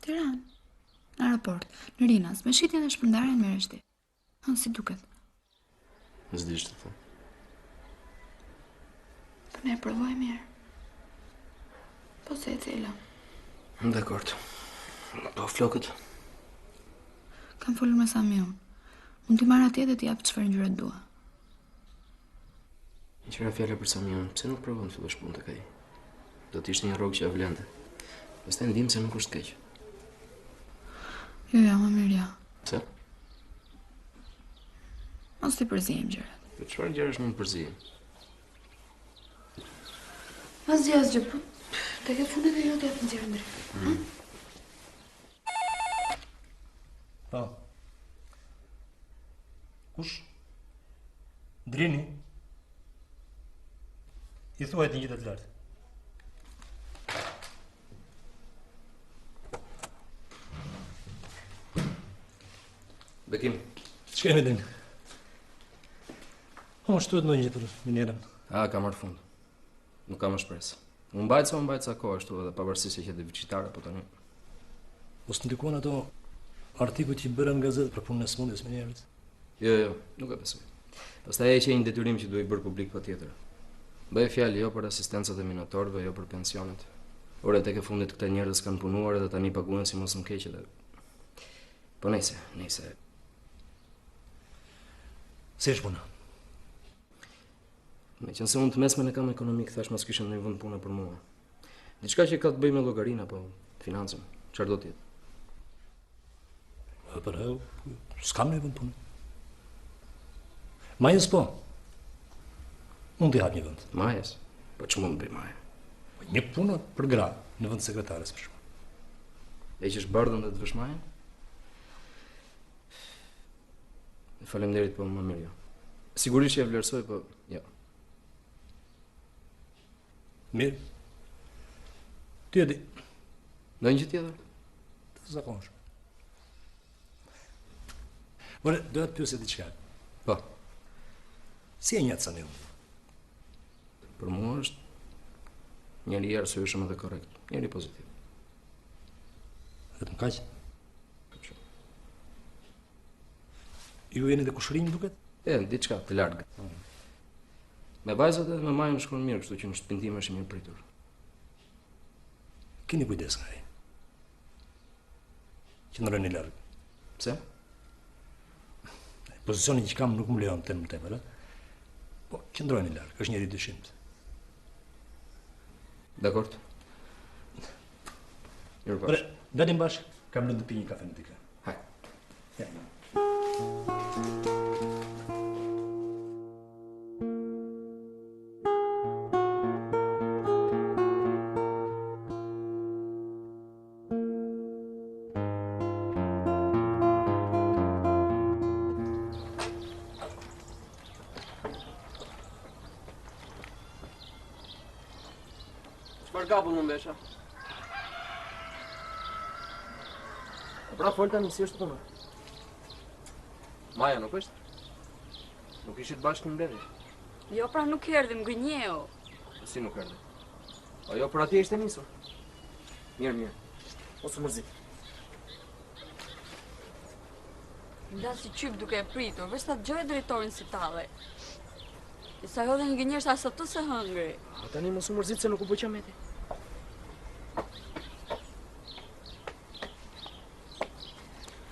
[SPEAKER 15] Tiranë. Në aeroport, në Rinas, me shitjen dhe shpërndarjen me reshti. Si duket.
[SPEAKER 6] S'dish të thë.
[SPEAKER 15] Po ne provoj mirë. Po se e cila.
[SPEAKER 6] Dekord. Po flokët.
[SPEAKER 15] Kam folur me Samiun. Mund t'i marrë atje dhe t'i jap çfarë ngjyre dua.
[SPEAKER 6] Një qëra fjalla për Samiun, pse nuk provon të fillosh punë tek ai? Do t'ishte një rrogë që ja vlente. Pastaj ndim se nuk është keq.
[SPEAKER 15] Jo, më mirë ja.
[SPEAKER 6] Pse?
[SPEAKER 15] Mos t'i përzihem gjërat.
[SPEAKER 6] Po çfarë gjërash mund të përzihen?
[SPEAKER 15] Asgjë, po tek e fundit e jote jap nxjerr ndri.
[SPEAKER 12] Po. Kush? Drini? I thuajt një gjithë të lartë.
[SPEAKER 6] Bekim.
[SPEAKER 12] Që kemi Drini? Shtuhet në një për minierën.
[SPEAKER 6] Ka marrë fund. Nuk ka më shpresë. Unë mbajt sa kohë ashtu edhe pavarësisht se që dhe vizitare, po tani.
[SPEAKER 12] Mos të ndikon ato artikuj që i bërën në gazetë për punën e smundjes me njerëz?
[SPEAKER 6] Jo, nuk e besoj. Pastaj ai që një detyrim që duhet bërë publik patjetër. Bëj fjalë jo për asistencat e minatorëve, jo për pensionet. Ore tek e fundit këta njerëz kanë punuar edhe tani paguhen si mos më keq edhe. Po nejse.
[SPEAKER 12] Si është puna?
[SPEAKER 6] Me qënë se unë të mesmen e kam ekonomik, thash mas kishën në vend puna për mua. Diçka që ka të bëj me llogarinë apo financën, çfarë do të jetë?
[SPEAKER 12] Për hë, s'kam në vend punë. Majës po. Unë t'i hap një vend.
[SPEAKER 6] Majës? Po që mund të bëj Maja?
[SPEAKER 12] Një punë për gra në vend sekretares për shkak.
[SPEAKER 6] E që është bardhën dhe të vësh Maja? Faleminderit, po më mirë jo. Sigurisht që e vlerësoj, po jo.
[SPEAKER 12] Mirë. Ty e di.
[SPEAKER 6] Në një tjetër?
[SPEAKER 12] Të zakonshme. More, do të pyesë diçka.
[SPEAKER 6] Po.
[SPEAKER 12] Si e njeh Samiun?
[SPEAKER 6] Për mua është njëri i arsyeshëm dhe korrekt, njëri pozitiv.
[SPEAKER 12] Vetëm kaq? Ju jeni dhe kushërinj duket?
[SPEAKER 6] Diçka të largët. Me vajzat edhe me Majën shkon mirë, kështu që në shtëpinë time është i mirë pritur.
[SPEAKER 12] Keni kujdes nga ai. Qëndroni larg.
[SPEAKER 6] Pse?
[SPEAKER 12] Pozicioni që kam nuk më lejon të më tepër, po qëndroni larg, është njëri dyshimt.
[SPEAKER 6] Dakord. Mirë.
[SPEAKER 12] Dalim bashkë, kam lënë të pi një kafe në dikë.
[SPEAKER 6] Haj.
[SPEAKER 12] Ja.
[SPEAKER 6] Çfarë gabull më mbesha? Pra folta në si është puna. Maja nuk është? Nuk ishit bashkë në mbledhje?
[SPEAKER 8] Jo, pra nuk erdhim, gënjeu.
[SPEAKER 6] Si nuk erdhi? O jo, për atje ishte nisur. Mirë. Mos u mërzit.
[SPEAKER 8] Nda si qyp duke e pritur, veç ta gjoj drejtorin si tallej. I sa hodhe një gënjesht as ato se hëngri.
[SPEAKER 6] Tani mos u mërzit se nuk u bë qameti.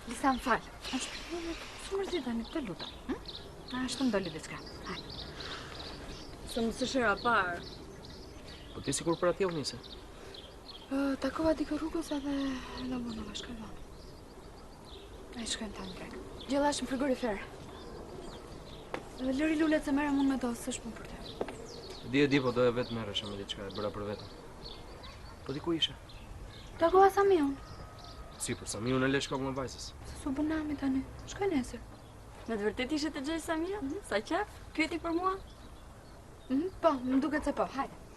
[SPEAKER 9] Lisa, më falë. Së mërzit tani, të lutem. Ashtë më doli diçka.
[SPEAKER 8] Se më së shëra parë.
[SPEAKER 6] Po ti sikur për atje u nise?
[SPEAKER 15] Takova dikë rrugës edhe në vonova shkallon. E shkojnë të ndrek. Gjella është në frigorifer. Lëri lulet se merrem unë me do, s'është punë për te.
[SPEAKER 6] Di, po doja vetë merresha me diçka e bëra për vetëm. Po di ku ishe?
[SPEAKER 15] Takova Samiun.
[SPEAKER 6] Si për Samiun e le shkop me vajzës?
[SPEAKER 15] Se su bë nami tani. Shkoj nesër.
[SPEAKER 8] Me të vërtet ishe të gjej Samia? Sa qef? Kyeti për mua?
[SPEAKER 15] Po, më duket se po, hajde.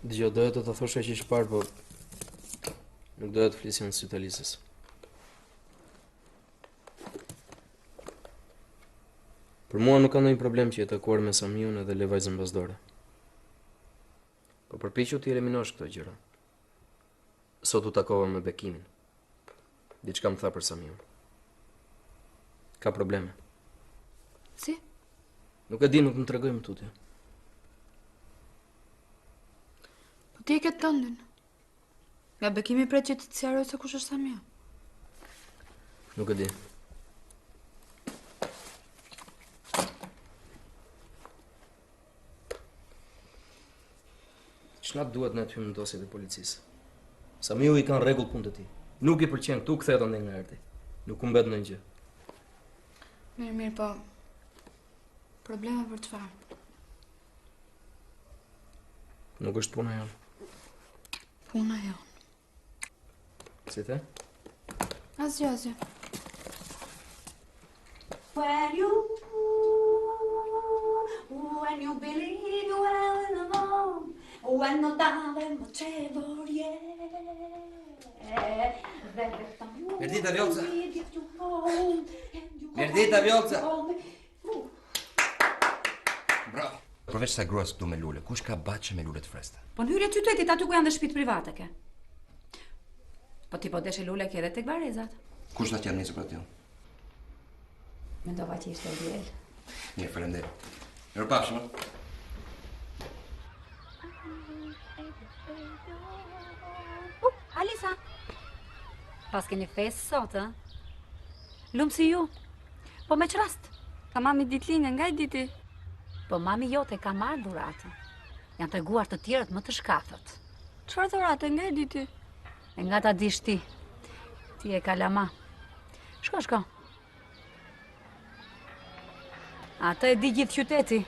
[SPEAKER 6] Dgjoj, doja të thosha që ish parë, po nuk doja të flisja në sytë Alisës. Për mua nuk ka ndonjë problem që jetë takuar me Samiun edhe le vajzën bazdore. Po përpiqu t'i eliminosh këto gjëra. Sot u takova me Bekimin. Diçka më tha për Samiun. Ka probleme.
[SPEAKER 15] Si?
[SPEAKER 6] Nuk e di, nuk më tregoj më tutje.
[SPEAKER 15] Ti e ke tëndin. Nga Bekimi pret që të sjaroj se kush është Samia.
[SPEAKER 6] Nuk e di. Ç'na duhet ne të hyjmë në dosjet e policisë? Samiu i kanë rregull punë të tij. Nuk i pëlqen këtu, kthehet ande nga erdhi. Nuk u mbet ndonjë gjë.
[SPEAKER 15] Mirë, po. Probleme për çfarë?
[SPEAKER 6] Nuk është puna jonë.
[SPEAKER 15] Puna jonë.
[SPEAKER 6] Si the?
[SPEAKER 15] Asgjë, asgjë.
[SPEAKER 16] When you believe well in the Lord, when no dave c'è vorie.
[SPEAKER 5] Mirdita Vjollca. Mirdita Vjollca. Bravo. Përveç sa gruas këtu me lule, kush ka baçë me lule të freskëta?
[SPEAKER 9] Po në hyrje qytetit, aty ku janë dhe shtëpitë private ke. Po ti po deshe lule ke edhe tek varezat.
[SPEAKER 5] Kush na qenë nisë për aty?
[SPEAKER 9] Mendova që ishte diel.
[SPEAKER 5] Mirë, faleminderit. Mirupafshim.
[SPEAKER 9] Alisa. Pas keni fesë sot, ë? Lumë si ju. Po me ç'rast?
[SPEAKER 15] Ka mami ditëlindje nga i diti.
[SPEAKER 9] Po mami jote ka marrë dhuratë. Janë treguar të tjerët më të shkafët.
[SPEAKER 15] Çfarë dhurate nga i diti?
[SPEAKER 9] E nga ta dish ti. Ti e kalama. Shko, shko. Atë e di gjithë qyteti.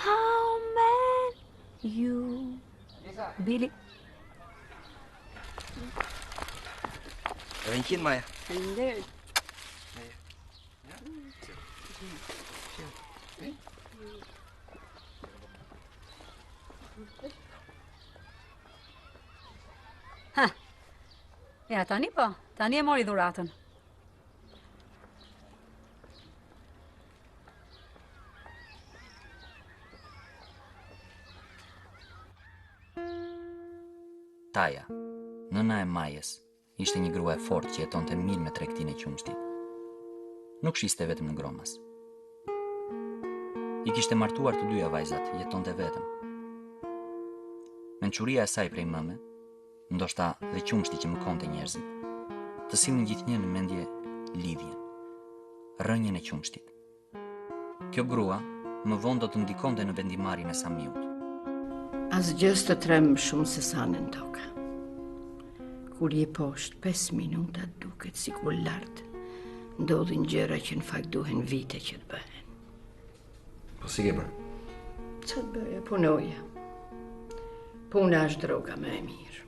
[SPEAKER 9] How man you Billy.
[SPEAKER 5] Edhe 100 Maja.
[SPEAKER 15] Faleminderit.
[SPEAKER 9] Ha. Ja, tani po. Tani e mori dhuratën.
[SPEAKER 2] Taja, nëna e Majës, ishte një grua e fortë që jetonte mirë me tregtinë e qumshtit. Nuk shiste vetëm në Gromas. I kishte martuar të dyja vajzat, jetonte vetëm. Mençuria e saj prej mëme, ndoshta dhe qumshti që mëkonte njerëzit, të sillnin gjithnjë në mendje lidhjen, rënjen e qumshtit. Kjo grua më vonë do të ndikonte në vendimarrjen e Samiut.
[SPEAKER 17] Asgjë të trem shumë se sa në toka. Kur je poshtë 5 minuta duket sikur lart ndodhin gjëra që në fakt duhen vite që të bëhen.
[SPEAKER 5] Po si ke bërë?
[SPEAKER 17] Që të bëja, punoja. Puna është droga më e mirë.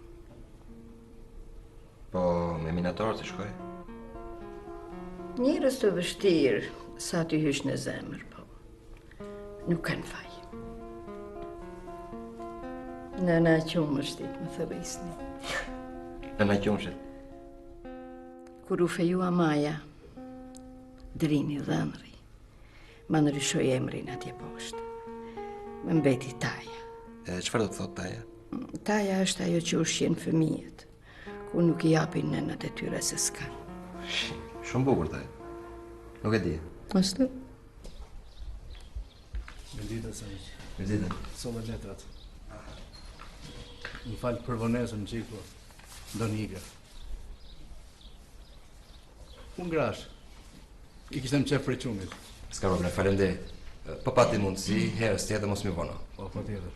[SPEAKER 5] Po me minatorë të shkoj?
[SPEAKER 17] Njerëz të vështirë sa ty hysh në zemër, po nuk kanë faj. Nëna qumështit më thërisni.
[SPEAKER 5] Nëna qumështit?
[SPEAKER 17] Kur u fejua Maja, Drini Dhënri, ma ndryshoi emrin atje poshtë. Më mbeti Taja.
[SPEAKER 5] E çfarë do të thotë Taja?
[SPEAKER 17] Taja është ajo që ushqen fëmijët, ku nuk i japin nënat e tyre se s'kan.
[SPEAKER 5] Shumë bukur Taja. Nuk e di.
[SPEAKER 17] Ashtu?
[SPEAKER 7] Mirdita Samiq.
[SPEAKER 5] Mirdita.
[SPEAKER 7] Solla letrat. Më falë për vonesën në qiko, do njëga. Unë grash, i kishtem qef për qumit.
[SPEAKER 5] S'ka problem, faleminderit. Po pati mundësi, herës tjetër mos mi vono.
[SPEAKER 7] Po, po tjetër.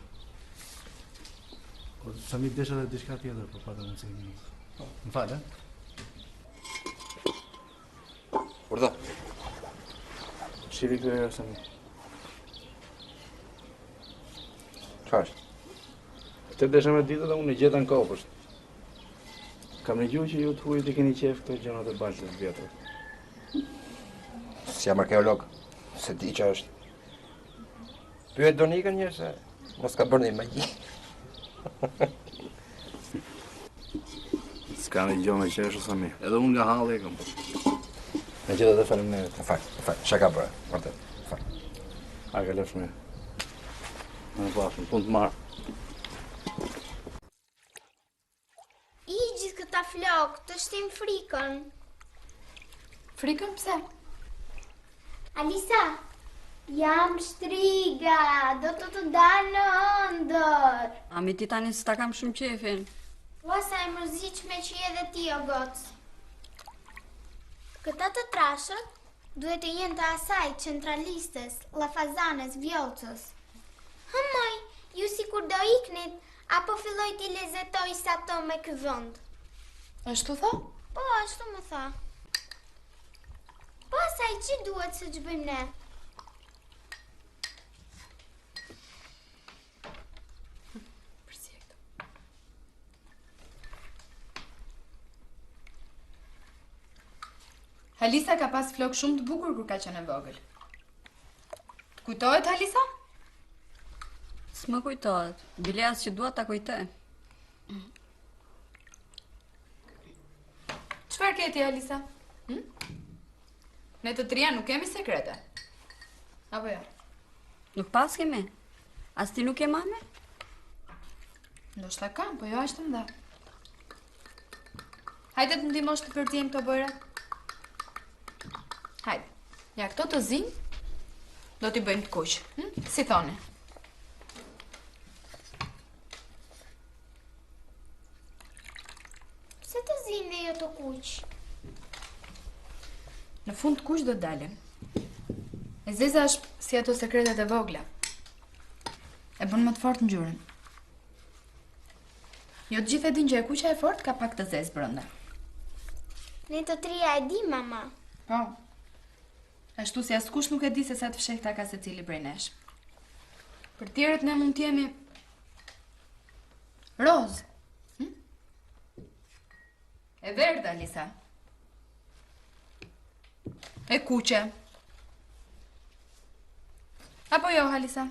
[SPEAKER 7] Po, Samiq desha dhe diçka tjetër, po pati mundësi. Më falë,
[SPEAKER 5] Urdo.
[SPEAKER 7] Shivi këtë e Samiq.
[SPEAKER 5] Çfarë është?
[SPEAKER 7] Të desha me ditë dhe unë i gjeta në kopësht. Kam në gjuhë që ju të hujt i keni qef këto gjënat e baltës vjetër.
[SPEAKER 5] Si jam arkeolog, se di që është. Pyet Donikën njërë se mos ka bërë një magji.
[SPEAKER 7] S'ka në gjohë me qeshë, Sami. Edhe unë nga halë e kam. Me gjithë dhe faleminderit.
[SPEAKER 5] Fal, shaka bërë, vërtet. Fal.
[SPEAKER 7] A ka lëfsh me. Në pashën, pun të marë.
[SPEAKER 14] I gjithë këta flokë, të shtim frikën.
[SPEAKER 15] Frikën pse?
[SPEAKER 14] Alisa, jam shtriga, do të dalë në ëndër.
[SPEAKER 15] Ami ti tani s'ta kam shumë qefin.
[SPEAKER 14] Sa e mërzitshme që je dhe ti, o gocë. Këta të trashët duhet të jenë të asaj centralistës, llafazanes, Vjollcës. Hëmoj, ju si kur do iknit, apo filloj t'i lezetoj sa to me kë vënd.
[SPEAKER 15] Ashtu tha?
[SPEAKER 14] Po, ashtu më tha. Po, asaj që duhet se që bëjmë ne?
[SPEAKER 15] Halisa ka pas flok shumë të bukur kur ka qenë e vogël. Të kujtohet, Halisa?
[SPEAKER 18] S'më kujtohet. Bile as që dua ta kujtoj.
[SPEAKER 15] Çfarë ke ti, Halisa? Ne të trija nuk kemi sekrete. Apo jo?
[SPEAKER 18] Nuk pas kemi. As ti nuk ke mame?
[SPEAKER 15] Ndoshta kam, po jo ashtë të mdha. Hajde të ndihmosh të përzijem këto bëjra. Hajde. Ja, këto të zinj do t'i bëjmë të kuq. Si thoni?
[SPEAKER 14] Pse të zinj dhe jo të kuq?
[SPEAKER 15] Në fund të kuq do të dalin. E zeza është si ato sekretet e vogla. E bën më të fort ngjyrën. Jo të gjithë e din që e kuqja e fort ka pak të zezë brenda.
[SPEAKER 14] Ne të trija e di, mama.
[SPEAKER 15] Po. Ashtu si askush nuk e di se sa të fshehta ka secili prej nesh. Për tjerët ne mund t'jemi roz. E verdh, Alisa. E kuqe. Apo jo, Alisa?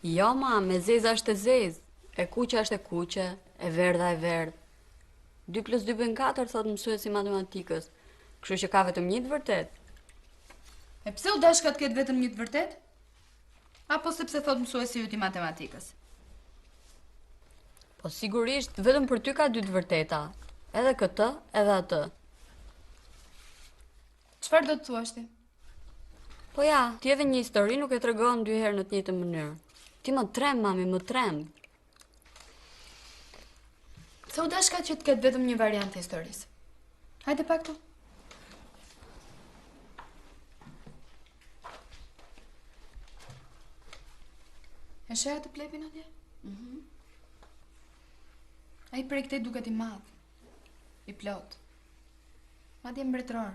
[SPEAKER 18] Jo, ma, me zeza është e zezë. E kuqe është e kuqe, e verdha e verdh. 2 + 2 bën 4, thot mësuesi i matematikës. Kështu që ka vetëm një të vërtet.
[SPEAKER 15] E pse u dash ka të ketë vetëm një të vërtet? Apo sepse thot mësuesi yt i matematikës?
[SPEAKER 18] Po sigurisht, vetëm për ty ka 2 të vërteta. Edhe këtë, edhe atë.
[SPEAKER 15] Çfarë do të thuash ti?
[SPEAKER 18] Po ja, ti edhe një histori nuk e tregon 2 herë në të njëjtën mënyrë. Ti më trem, mami, më trem.
[SPEAKER 15] Se u dash ka që të ketë vetëm një variant të historisë. Hajde pak tu. E sheh atë plepin atje? Ai prej këtej duket i madh, i plot. Madje mbretëror.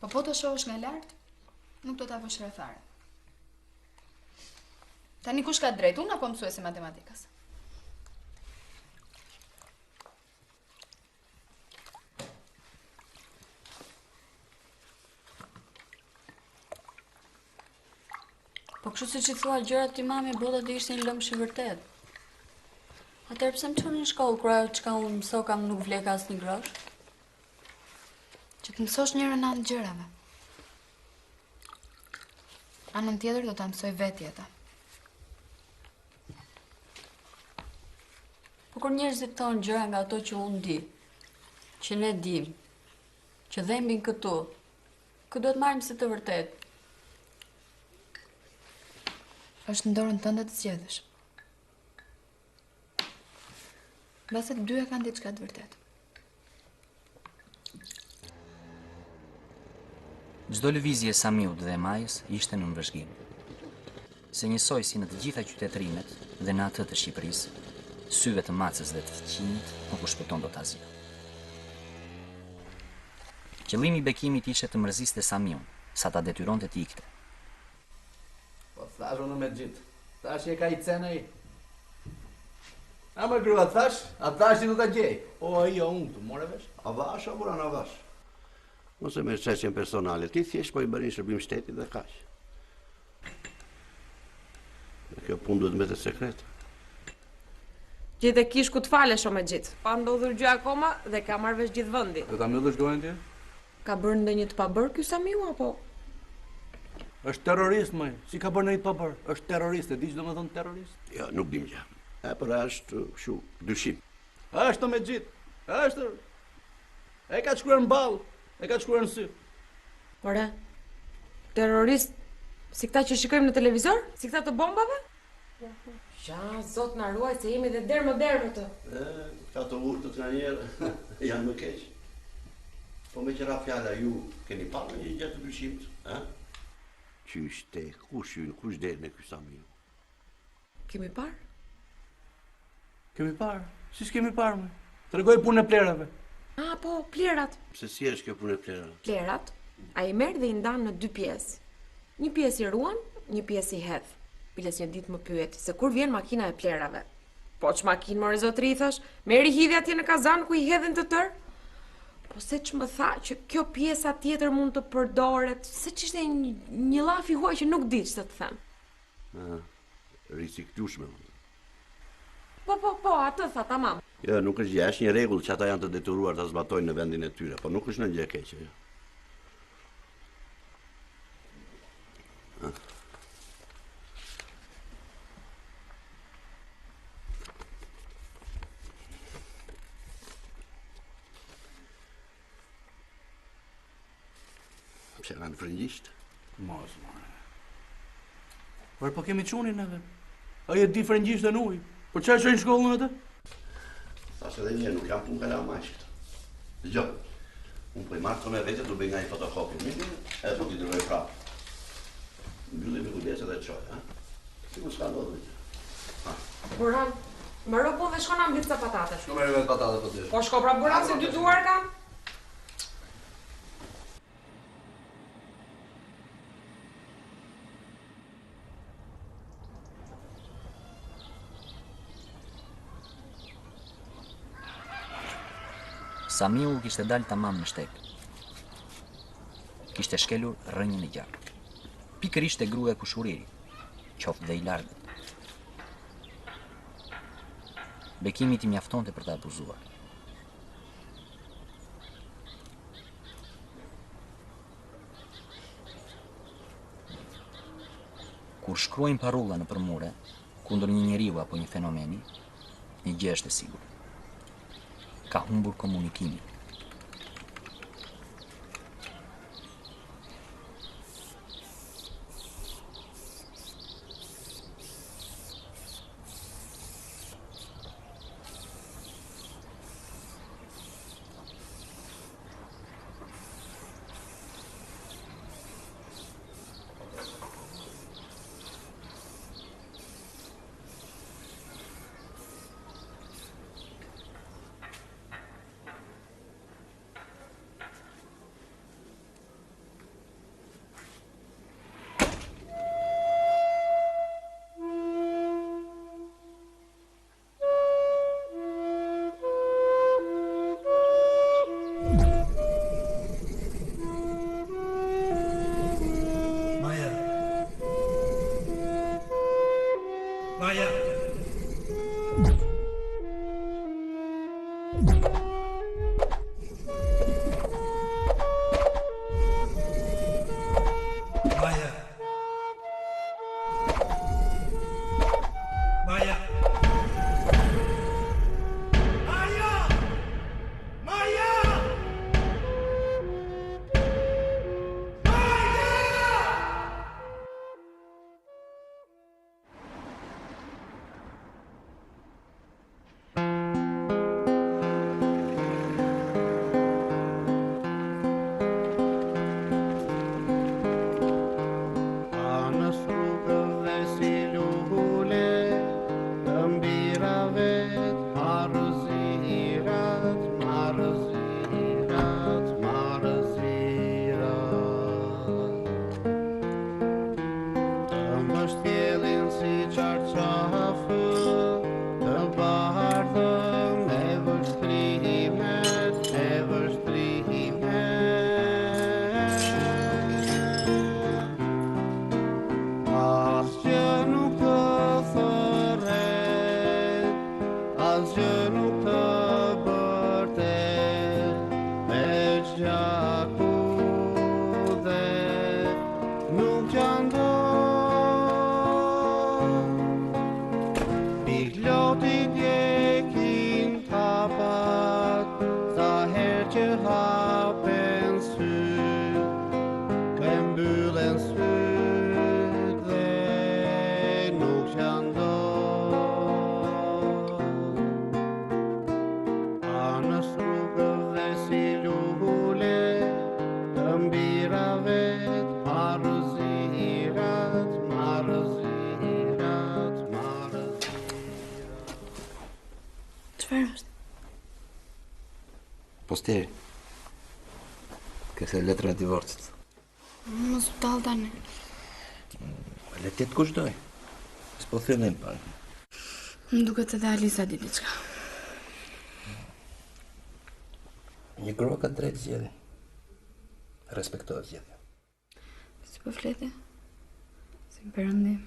[SPEAKER 15] Po të shohësh nga lart, nuk do ta vësh re fare. Tani kush ka drejt, unë apo mësuesi matematikës?
[SPEAKER 18] Po kështu si që thua gjërat ti mami, bota të ishte një lëmsh i vërtet. Atëherë pse më çon në shkollë kur ajo çka unë mëso kam nuk vlek asnjë grosh?
[SPEAKER 15] Që të mësosh njërën anë gjërave. Anën tjetër do ta mësoj vetë jeta.
[SPEAKER 18] Po kur njerëzit thonë gjëra nga ato që unë di, që ne dim, që dhembin këtu, kë do të marrim si të vërtet?
[SPEAKER 15] Është në dorën tënde të zgjedhësh. Mbase të dyja kanë diçka të vërtetë.
[SPEAKER 2] Çdo lëvizje e Samiut dhe e Majës ishte në vëzhgim. Se njësoj si në të gjitha qytetërimet dhe në atë të Shqipërisë, syve të Macës dhe të Fqinit nuk u shpëton dot asgjë. Qëllimi i bekimit ishte të mërziste Samiun, sa ta detyronte të ikte.
[SPEAKER 3] Po thash unë me gjithë. Thash e ka i cena i. A më grua thash, a thash ti nuk ta gjej. O ai o unë të more vesh. A vash apo ana vash? Mos e merr çështjen personale. Ti thjesht po i bëni shërbim shtetit dhe kaq. Kjo punë duhet mbetet sekret.
[SPEAKER 8] Gjithë e kish ku të falesh o me gjithë. Pa ndodhur gjë akoma dhe ka marrë vesh gjithë vendi.
[SPEAKER 3] Do ta mbyllësh gojën ti?
[SPEAKER 8] Ka bërë ndonjë të pabër ky Samiu apo?
[SPEAKER 3] Është terrorist më. Si ka bërë ndonjë të pabër? Është terrorist, e di ç'do të thonë terrorist? Jo, nuk dim gjë. Por është kështu, dyshim. Është me gjithë. Është. E ka shkruar në ball, e ka shkruar në sy.
[SPEAKER 8] Ore. Terrorist si këta që shikojmë në televizor? Si këta të bombave? Ja, zot na ruaj se jemi dhe derë më të.
[SPEAKER 3] Ka të urtët nga njerë, janë më keq. Po me qëra fjalla, ju keni parë një gjë të dyshimit, ha? Qysh te, kush ynë, kush derë në ky Samiu?
[SPEAKER 8] Kemi parë?
[SPEAKER 3] Kemi parë? Si s'kemi parë, me? Të regoj punë e plerave.
[SPEAKER 8] Ah, po, plerat.
[SPEAKER 3] Se si është kjo punë e plerave?
[SPEAKER 8] Plerat, a i merë dhe i ndanë në 2 pjesë. Një pjesë i ruan, një pjesë i hedh. Piles një ditë më pyet, se kur vjen makina e plerave? Po që makinë, more zotri, i thash, meri hidhe atje në kazan ku i hedhin të tërë? Po se që më tha që kjo pjesa tjetër mund të përdoret, se që ishte një llaf i huaj që nuk di që të them.
[SPEAKER 3] Riksiklueshme.
[SPEAKER 8] Po, atë tha, tamam.
[SPEAKER 3] Jo, nuk është gjë, është një rregull që ata janë të detyruar ta zbatojnë në vendin e tyre, po nuk është në gjë e keqe. Pse kanë frëngjisht?
[SPEAKER 7] Mos, Por po kemi çunin neve. Ai e di frëngjisht e nuj. Po çfarë shojnë shkollën atë?
[SPEAKER 3] Thash edhe një, nuk jam punë kalamaj këto. Dgjoj. Unë po i marr këto me vete, do bëj nga një fotokopi. Edhe po t'i dërgoj prapë. Mbylli me kujdes edhe çoj, ha? Sikur s'ka ndodhur gjë.
[SPEAKER 8] Burhan, mbaro punë dhe shkon na mblit ca patate.
[SPEAKER 3] Shko merr vetë patate po ti.
[SPEAKER 8] Po shko pra Burhan se dy duar kam.
[SPEAKER 2] Samiu kishte dalë tamam në shtek. Kishte shkelur rrënjën e gjarë. Pikërisht e gruaja e kushuriri, qoftë dhe i largët. Bekimi ti mjaftonte për ta abuzuar. Kur shkruajnë parulla në përmure, kundër një njeriu apo një fenomeni, një gjë është e sigurt. Ka humbur komunikimin.
[SPEAKER 5] Posteri. Këse letra e divorcit.
[SPEAKER 15] Mos u dall tani.
[SPEAKER 5] Le të jetë kushdoj. S'po thënë pa.
[SPEAKER 15] Më duket edhe Alisa di diçka.
[SPEAKER 3] Një grua ka drejt zgjedhje. Respektohet zgjedhja.
[SPEAKER 15] Si po flete? Si më përëndim.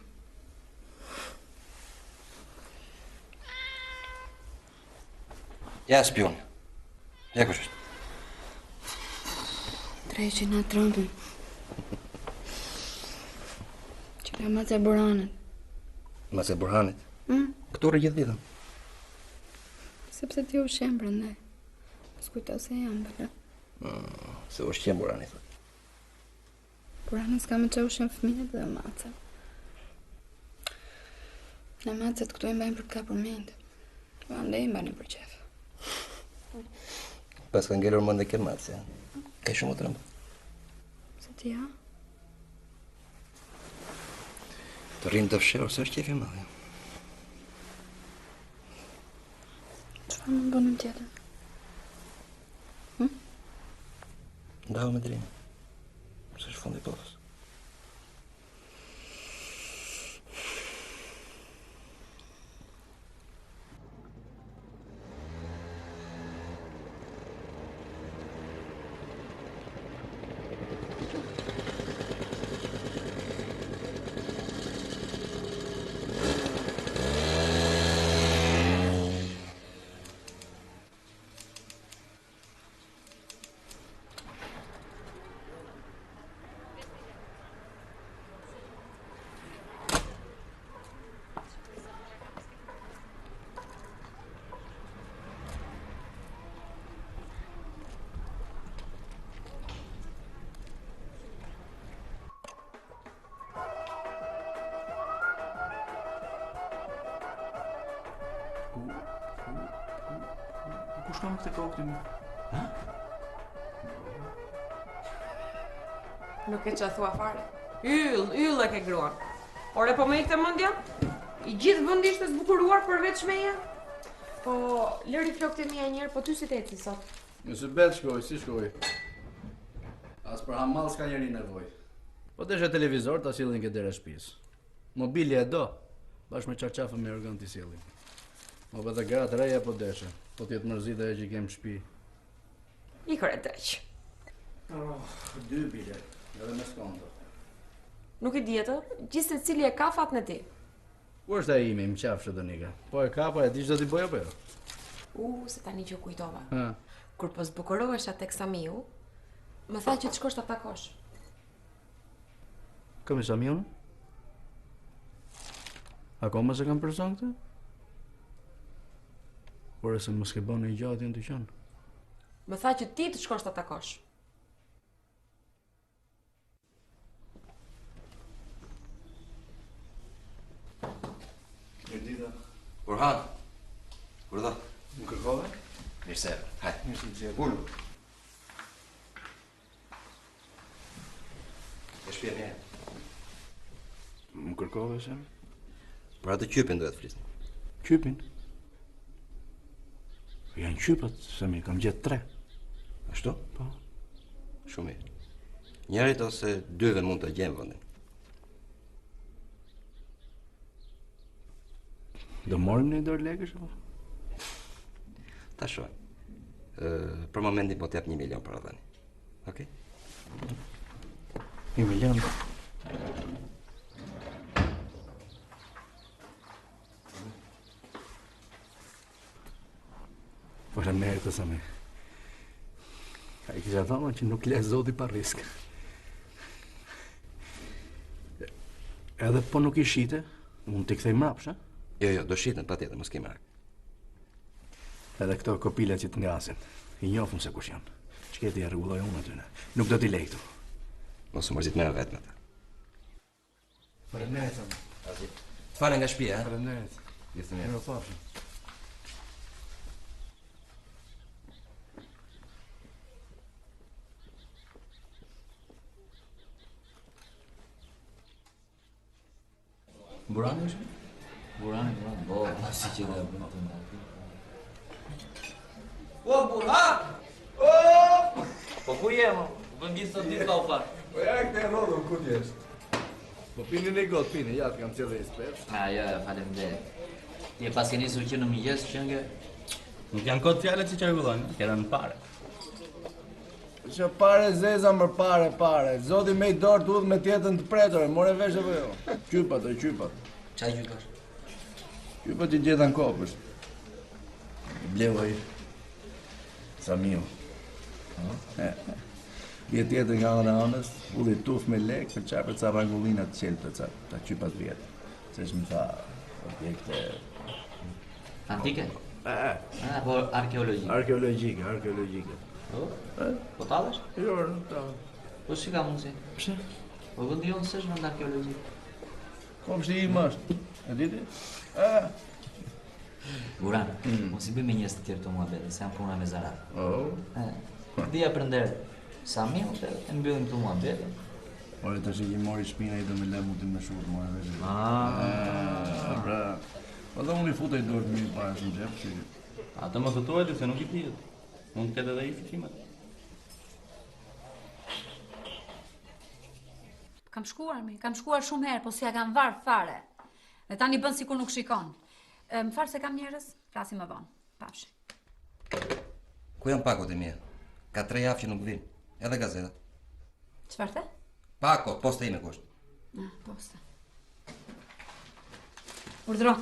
[SPEAKER 5] Ja, spion. Ja, kush është?
[SPEAKER 15] Treqin na trompin. Qëra Mace Burhanit.
[SPEAKER 3] Mace Burhanit? Këtu gjithë ditën.
[SPEAKER 15] Sepse ti u shem brëndaj. S'kujto se jam, bëllë.
[SPEAKER 3] Se u shqem Burhanit.
[SPEAKER 15] Burhanit s'ka me që u shem fëmijët dhe Mace. Në Macet këtu e mbajnë për t'ka përmendë. Po ande i mbajnë për qef.
[SPEAKER 3] Pas ka ngelur mend e ke Mace. Ka shumë të rëmbë.
[SPEAKER 15] Se ti ja?
[SPEAKER 3] Të rrinë të fshirë, se është qefi madhe.
[SPEAKER 15] Çfarë më bënë tjetër?
[SPEAKER 3] Ndahu me drinë. Se është fundi potës.
[SPEAKER 7] Kush kam këtë kokë më?
[SPEAKER 8] Nuk e që thua fare. Yll e ke gruan. Ore po me ikte mendja? I gjithë vendi ishte zbukuruar përveç meje. Po, lëri flokët e mia njerë, po ty si të eci sot?
[SPEAKER 7] Nëse bet shkoj, si shkoj? As për hamall s'ka njeri nevoj. Po deshe televizor ta sillin ke dera shtëpis. Mobilja e do, bashkë me qarqafën me organ t'i sillin. Mo vetë gratë reja po deshe, po t'jetë mërzit ajo që kem shtëpi.
[SPEAKER 8] I kërë dreq.
[SPEAKER 7] 2 bilet, edhe me skonto.
[SPEAKER 8] Nuk i djetë, gjithë se cili e ka fat në ti.
[SPEAKER 7] Ku është ai imi, më qafshë Donika? Po e ka, po e di ç'do t'i bëj apo jo?
[SPEAKER 8] Se tani që kujtova.
[SPEAKER 7] Ha.
[SPEAKER 8] Kur po zbukurohesha tek Samiu, më tha që të shkosh ta takosh.
[SPEAKER 7] Kam e Samiun? Akoma se kam person këtë? Por e se mos ke bën një gjatë në dyqan.
[SPEAKER 8] Më tha që ti të shkosh ta takosh.
[SPEAKER 7] Mirdita.
[SPEAKER 5] Burhan. Kur do?
[SPEAKER 7] Më kërkove?
[SPEAKER 5] Mirë se. Hajde.
[SPEAKER 7] Mirë se gjë.
[SPEAKER 5] Ulu. E shpia mirë.
[SPEAKER 7] Më kërkove se?
[SPEAKER 5] Për atë qypin duhet flisni.
[SPEAKER 7] Qypin? Janë qypat, se mi kam gjetë 3.
[SPEAKER 5] Ashtu?
[SPEAKER 7] Po.
[SPEAKER 5] Shumë mirë. Njerit ose 2 mund të gjemë vëndin.
[SPEAKER 7] Do morim një dorë lekësh apo?
[SPEAKER 5] Ta shoh. Për momentin po t'jap 1 milion para dhëni. Okej?
[SPEAKER 7] 1 milion. Faleminderit sa më. Ai kisha thënë që nuk le zoti pa risk. Edhe po nuk i shite, mund t'i kthej mrapsh, a?
[SPEAKER 5] Jo, do shiten patjetër, mos ke merak.
[SPEAKER 7] Edhe këto kopilat që t'ngasin, i njofëm se kush janë. Ç'keti e rregulloj unë aty. Nuk do t'i lej këtu.
[SPEAKER 5] Mos u mërzit me vetëm ata.
[SPEAKER 7] Faleminderit sa më.
[SPEAKER 5] Azi. T'falen nga shtëpia, ha?
[SPEAKER 7] Faleminderit.
[SPEAKER 5] Gjithë mirë.
[SPEAKER 7] Mirupafshim.
[SPEAKER 2] Burani është? Burani. Po, si që dhe bëjmë të ndakë.
[SPEAKER 19] O, Burhan! O! Po ku jemo? Vëm gjithë sot ditë ka u farë.
[SPEAKER 7] Po ja këte rodhën, ku t'jesh? Po pini një gotë, pini, ja të kam qëllë e spes.
[SPEAKER 2] Jo, faleminderit. Ti e pas ke nisur që në mëngjes që nge...
[SPEAKER 19] Nuk janë kod fjallet që qarkullojnë, kera në pare.
[SPEAKER 7] Që pare zeza më pare. Zoti me i dorë të udhë me tjetën të pretore, more vesh apo jo? Qypat.
[SPEAKER 2] Çaj gjykash?
[SPEAKER 7] Qypat I gjeta në kopës. Blevoj. Samiu. Bje tjetën nga anës, ulli tuf me lek, për qarë për ca rangullinat të qelë për ca qypat vjetë. Se është më tha, objekte...
[SPEAKER 2] Antike? Po
[SPEAKER 7] arkeologjike.
[SPEAKER 2] Po tallesh?
[SPEAKER 7] Jo, nuk tallesh.
[SPEAKER 2] Po si ka mundsi?
[SPEAKER 7] Pse?
[SPEAKER 2] Po vendi jonë s'është vend arkeologjik.
[SPEAKER 7] Komshti im është, e diti?
[SPEAKER 2] Guran, mos I bëj me njerëz të tjerë të muhabete, se janë puna me zarat. Dia prender Samiu e mbyllim të muhabete.
[SPEAKER 7] Ore tash I mori shpina I do me lemutin me shurë, more vesh. Pra. Po dhe unë I futej dorë mirë para shumë gjepë, që...
[SPEAKER 1] Atë më thëtojti se nuk I pijet. Mund të ketë edhe I fikimet.
[SPEAKER 9] Kam shkuar shumë herë, po si ja kam varë fare. Dhe tani bën sikur nuk shikon. Më falë se kam njerëz, flasim më vonë. Pafshi.
[SPEAKER 5] Ku janë pakot e mia? Ka 3 javë që nuk vinë. Edhe gazetat.
[SPEAKER 9] Çfarë the?
[SPEAKER 5] Pako, posta ime kusht.
[SPEAKER 9] Posta. Urdhro.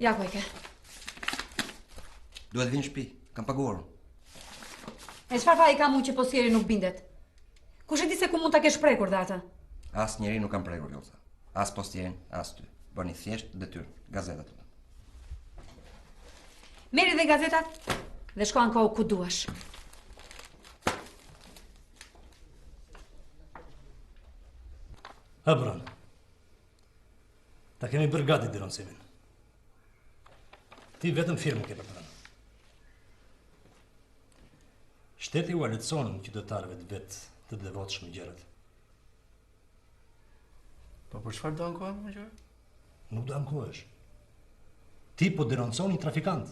[SPEAKER 9] Ja ku e ke.
[SPEAKER 5] Duhet vinë në shtëpi, kam paguar.
[SPEAKER 9] E çfarë fa I ka mund që postieri nuk bindet? Kush e di se ku mund ta kesh prekur dhe atë?
[SPEAKER 5] As njeri nuk kam prekur, Ljosa. As postierin, as ty. Bëni thjesht detyrë, gazetat.
[SPEAKER 9] Merri dhe gazetat dhe shko ankohu ku duash.
[SPEAKER 12] Abran, ta kemi bërë gati denoncimin. Ti vetëm firmën ke për të rënë. Shteti u aletëson qytetarëve të vetë të devotshëm gjërat.
[SPEAKER 7] Po për çfarë do ankohem më gjë?
[SPEAKER 12] Nuk do ankohesh. Ti po denoncon një trafikant.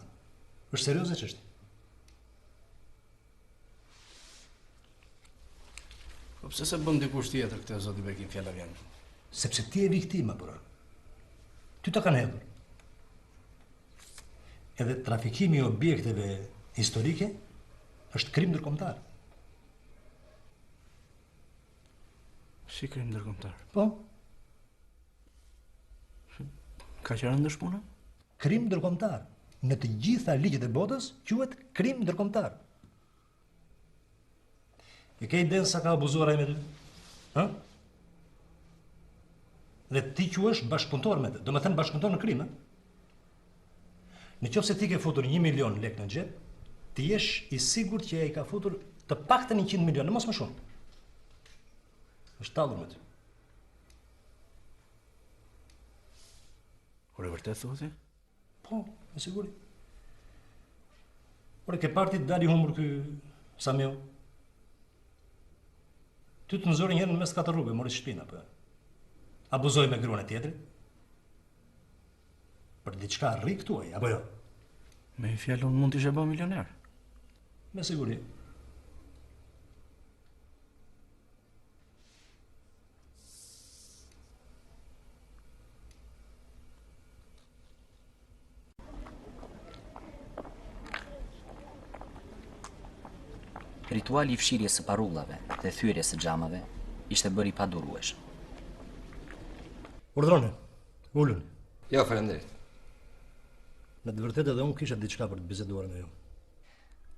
[SPEAKER 12] Është serioze ç'është.
[SPEAKER 7] Po pse se bën dikush tjetër këtë zoti Bekim fjala vjen?
[SPEAKER 12] Sepse ti je viktima, por. Ty ta kanë hedhur. Edhe trafikimi I objekteve historike është krim ndërkombëtar.
[SPEAKER 7] Si krim ndërkombëtar?
[SPEAKER 12] Po.
[SPEAKER 7] Ka që rëndësh puna?
[SPEAKER 12] Krim ndërkombëtar. Në të gjitha ligjet e botës quhet krim ndërkombëtar. E ke idenë sa ka abuzuar ai me ty? Ha? Dhe ti quhesh bashkëpunëtor me të, do me thënë bashkëpunëtor në krim, Në qoftë se ti ke futur 1 milion lek në xhep, ti jesh I sigurt që ai ka futur të paktën 100 milion, mos më shumë. Është tallur me ty.
[SPEAKER 7] Por e vërtet thotë?
[SPEAKER 12] Po, me siguri. Por ke parti të dali humbur ky Samiu. Ty të nëzori njërë në mes 4 rrugë, mori shpina, për. Abuzoj me gruan e tjetrit. Për diçka rri këtu ai, apo jo?
[SPEAKER 7] Me I fjalë unë mund t'ishe bë milioner.
[SPEAKER 12] Me siguri.
[SPEAKER 2] Rituali I fshirjes së parullave dhe thyrjes së xhamave ishte bërë I padurueshëm.
[SPEAKER 12] Urdhroni, uluni.
[SPEAKER 5] Jo, faleminderit.
[SPEAKER 12] Në të vërtetë edhe unë kisha diçka për të biseduar me ju.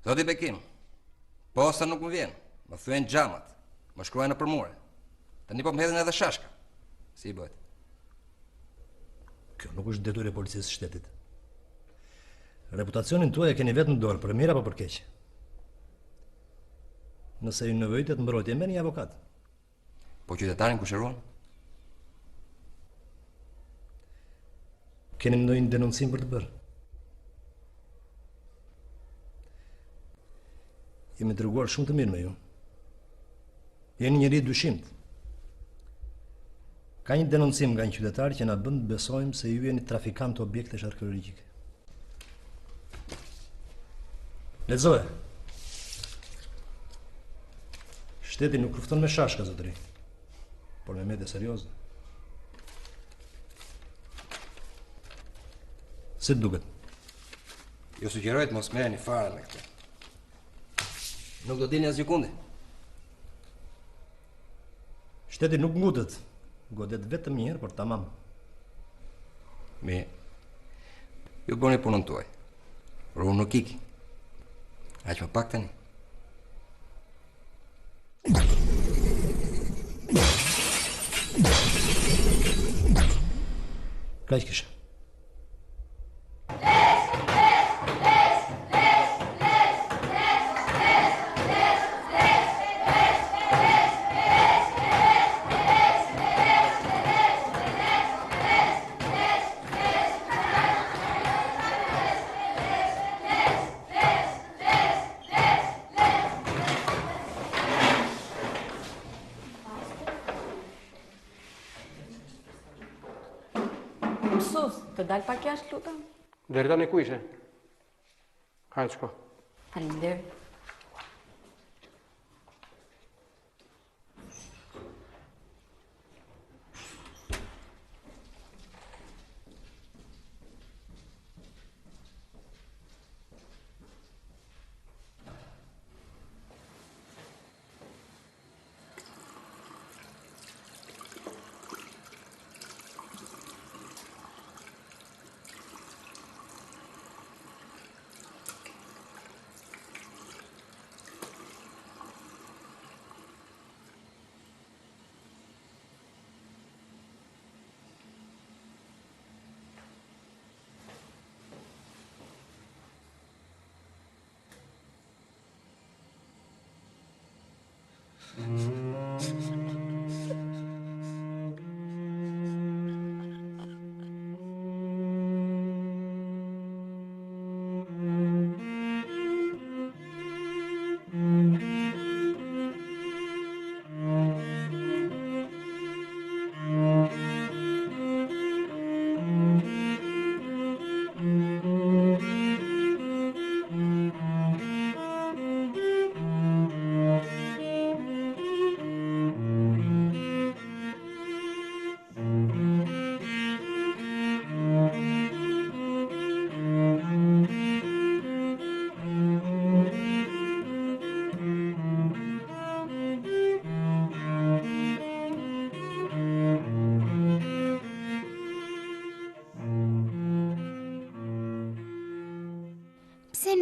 [SPEAKER 5] Zoti Bekim, posta nuk më vjen, më thyen xhamat, më shkruajnë nëpër mure. Tani po më hedhin edhe shashka. Si I bëhet?
[SPEAKER 12] Kjo nuk është detyrë e policisë së shtetit. Reputacionin tuaj e keni vetë në dorë, për mirë apo për keq. Nëse ju nevojitet mbrojtje, merrni një avokat.
[SPEAKER 5] Po qytetarin kush e ruan?
[SPEAKER 12] Keni ndonjë denoncim për të bërë? Jemi treguar shumë të mirë me ju. Jeni njëri dyshimt. Ka një denoncim nga një qytetar që na bën të besojmë se ju jeni trafikant të objektesh arkeologjike. Lexoje. Shteti nuk lufton me shashka, zotëri, por me mete serioze. Si të duket?
[SPEAKER 5] Ju sugjeroj të mos merreni fare me këtë. Nuk do dini asgjë kundi.
[SPEAKER 12] Shteti nuk ngutet. Godet vetëm një herë, por tamam.
[SPEAKER 5] Mirë. Ju bëni punën tuaj. Por unë nuk iki. Aq më pak tani.
[SPEAKER 12] Kaq kisha.
[SPEAKER 18] Mësus, të dal pak jashtë, lutem?
[SPEAKER 13] Deri tani ku ishe? Hajde shko.
[SPEAKER 18] Faleminderit.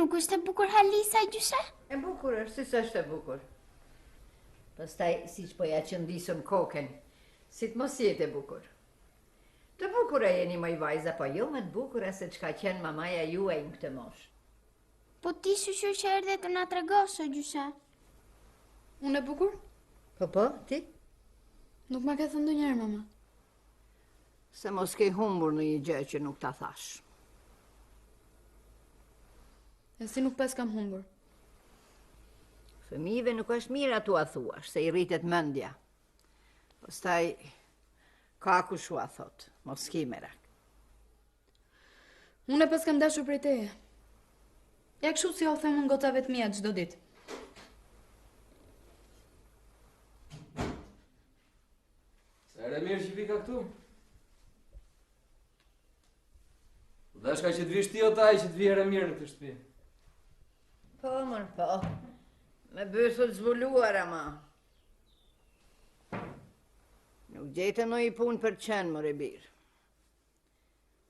[SPEAKER 14] Nuk është e bukur Halisa, gjyshe?
[SPEAKER 17] E bukur është, si s'është e bukur. Pastaj, si që po ja qëndisëm koken, si të mos jetë e bukur. Të bukur e jeni moj vajza, po jo më të bukur e se që ka qenë mamaja juaj në këtë mosh.
[SPEAKER 14] Po ti shushur që erdhe të nga tregosë, gjyshe?
[SPEAKER 15] Unë e bukur?
[SPEAKER 17] Po, ti?
[SPEAKER 15] Nuk ma ke thënë ndonjëherë, mama.
[SPEAKER 17] Se mos ke humbur në një gjë që nuk ta thash.
[SPEAKER 15] E si nuk pes kam humbur.
[SPEAKER 17] Fëmijëve nuk është mirë atu a thuash, se I rritet mendja. Pastaj, ka kushu a thot, mos ki merak.
[SPEAKER 15] Unë e pes kam dashur prej teje. Ja kështu si o themun gotave të mia çdo ditë.
[SPEAKER 6] Sa ere mirë që vika këtu? Dashka që të vish ti o taj që të vi ere mirë në këtë shtëpi.
[SPEAKER 17] Po, mërë, po. Me bësull zbuluar, ama. Nuk gjete në I punë për qenë, mërë I birë.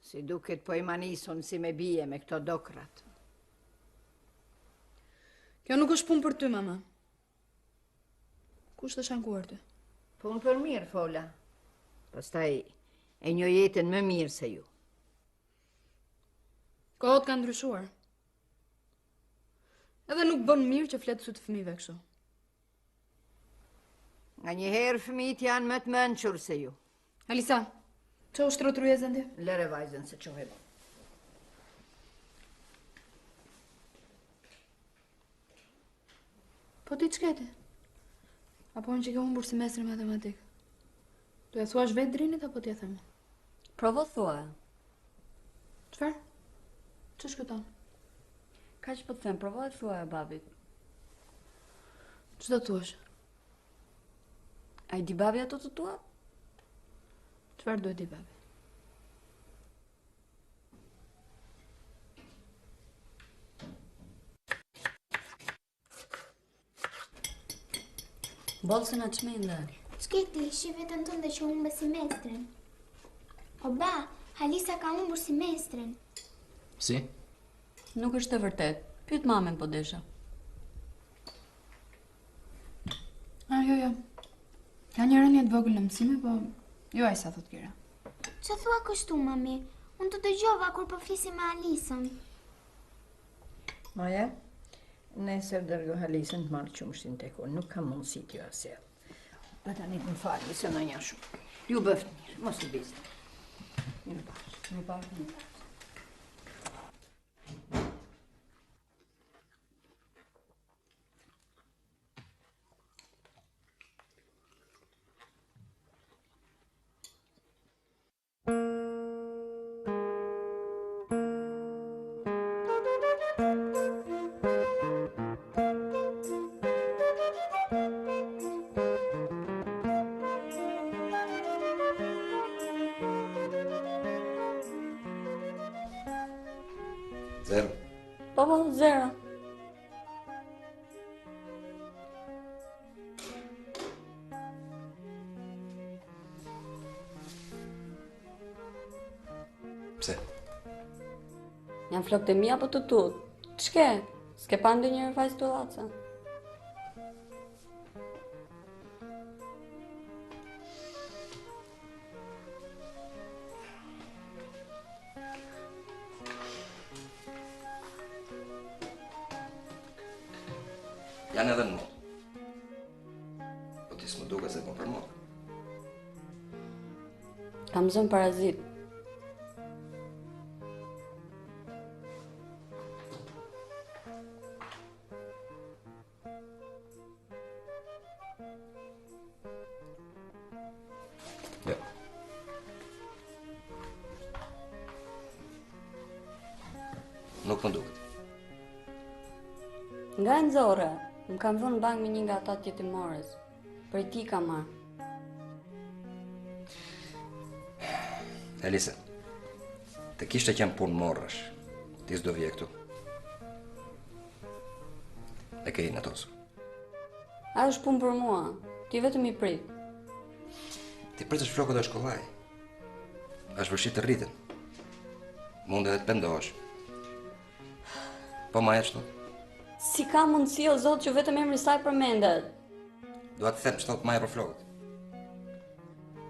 [SPEAKER 17] Si duket po I manison si me bije me këto dokrat.
[SPEAKER 15] Kjo nuk është punë për ty, mama. Kush të shankuar ty?
[SPEAKER 17] Punë për mirë, fola. Pastaj, e një jetën më mirë se ju.
[SPEAKER 15] Kohët ka ndryshuar. Edhe nuk bën mirë që fletë sy të fëmijëve kështu.
[SPEAKER 17] Nga njëherë fëmijët janë më të mençur se ju.
[SPEAKER 15] Alisa, që u shtrotryezën ti?
[SPEAKER 17] Lëre vajzën se qohe bo.
[SPEAKER 15] Po ti ç'kete? Apo në që ke humbur semestrin matematik? Do e thuash vetë Drinit apo t'ja them?
[SPEAKER 18] Provo thua.
[SPEAKER 15] Çfarë? Ç'është këton?
[SPEAKER 18] Ka që po të them, provo e thua e babit.
[SPEAKER 15] Ç'do thuash?
[SPEAKER 18] A I di babi ato të tua?
[SPEAKER 15] Çfarë duhet di babi?
[SPEAKER 18] Bolë se na çmende.
[SPEAKER 14] S'keti, shi vetën tënde që humbe semestrin. O ba, Halisa ka humbur semestrin.
[SPEAKER 6] Si?
[SPEAKER 18] Nuk është e vërtet. Pyet mamen po desha.
[SPEAKER 15] Jo. Ka një rënje të vogël në mësime, po jo ai sa thot Kira.
[SPEAKER 14] Që thua kështu, mami? Unë të dëgjova kur po flisi me Alisën.
[SPEAKER 17] Maja, nesër dërgo Halisën të marrë qumshtin tek unë, nuk kam mundësi t'ju asjell. Pa tani më falni se na nja shumë. Ju bëft mirë, mos i bizni.
[SPEAKER 18] Mirë bashkë.
[SPEAKER 5] Zero.
[SPEAKER 18] Po, zero.
[SPEAKER 5] Pse?
[SPEAKER 18] Janë flokët e mia apo të tut? Ç'ke? S'ke pa ndonjëherë vajzë të llaca?
[SPEAKER 5] Janë edhe në mua. Po ti s'më duke se po për mua.
[SPEAKER 18] Kam zënë parazit.
[SPEAKER 5] Jo. Nuk më duket.
[SPEAKER 18] Nga e nxorre, më kam vënë në bank me një nga ata tjetimores. Prej ti ka marrë.
[SPEAKER 5] Elisa, të kishte qenë punë morrësh, ti s'do vje këtu. E ke i në tosë.
[SPEAKER 18] A është punë për mua, ti vetëm i prit.
[SPEAKER 5] Ti pritësh flokët e shkollaj. Është vështirë të rriten. Mund edhe të pendohesh. Po maja ç'thot?
[SPEAKER 18] Si ka mundësi o Zot që vetëm emri i saj përmendet?
[SPEAKER 5] Dua të them ç'thot maja për flokët.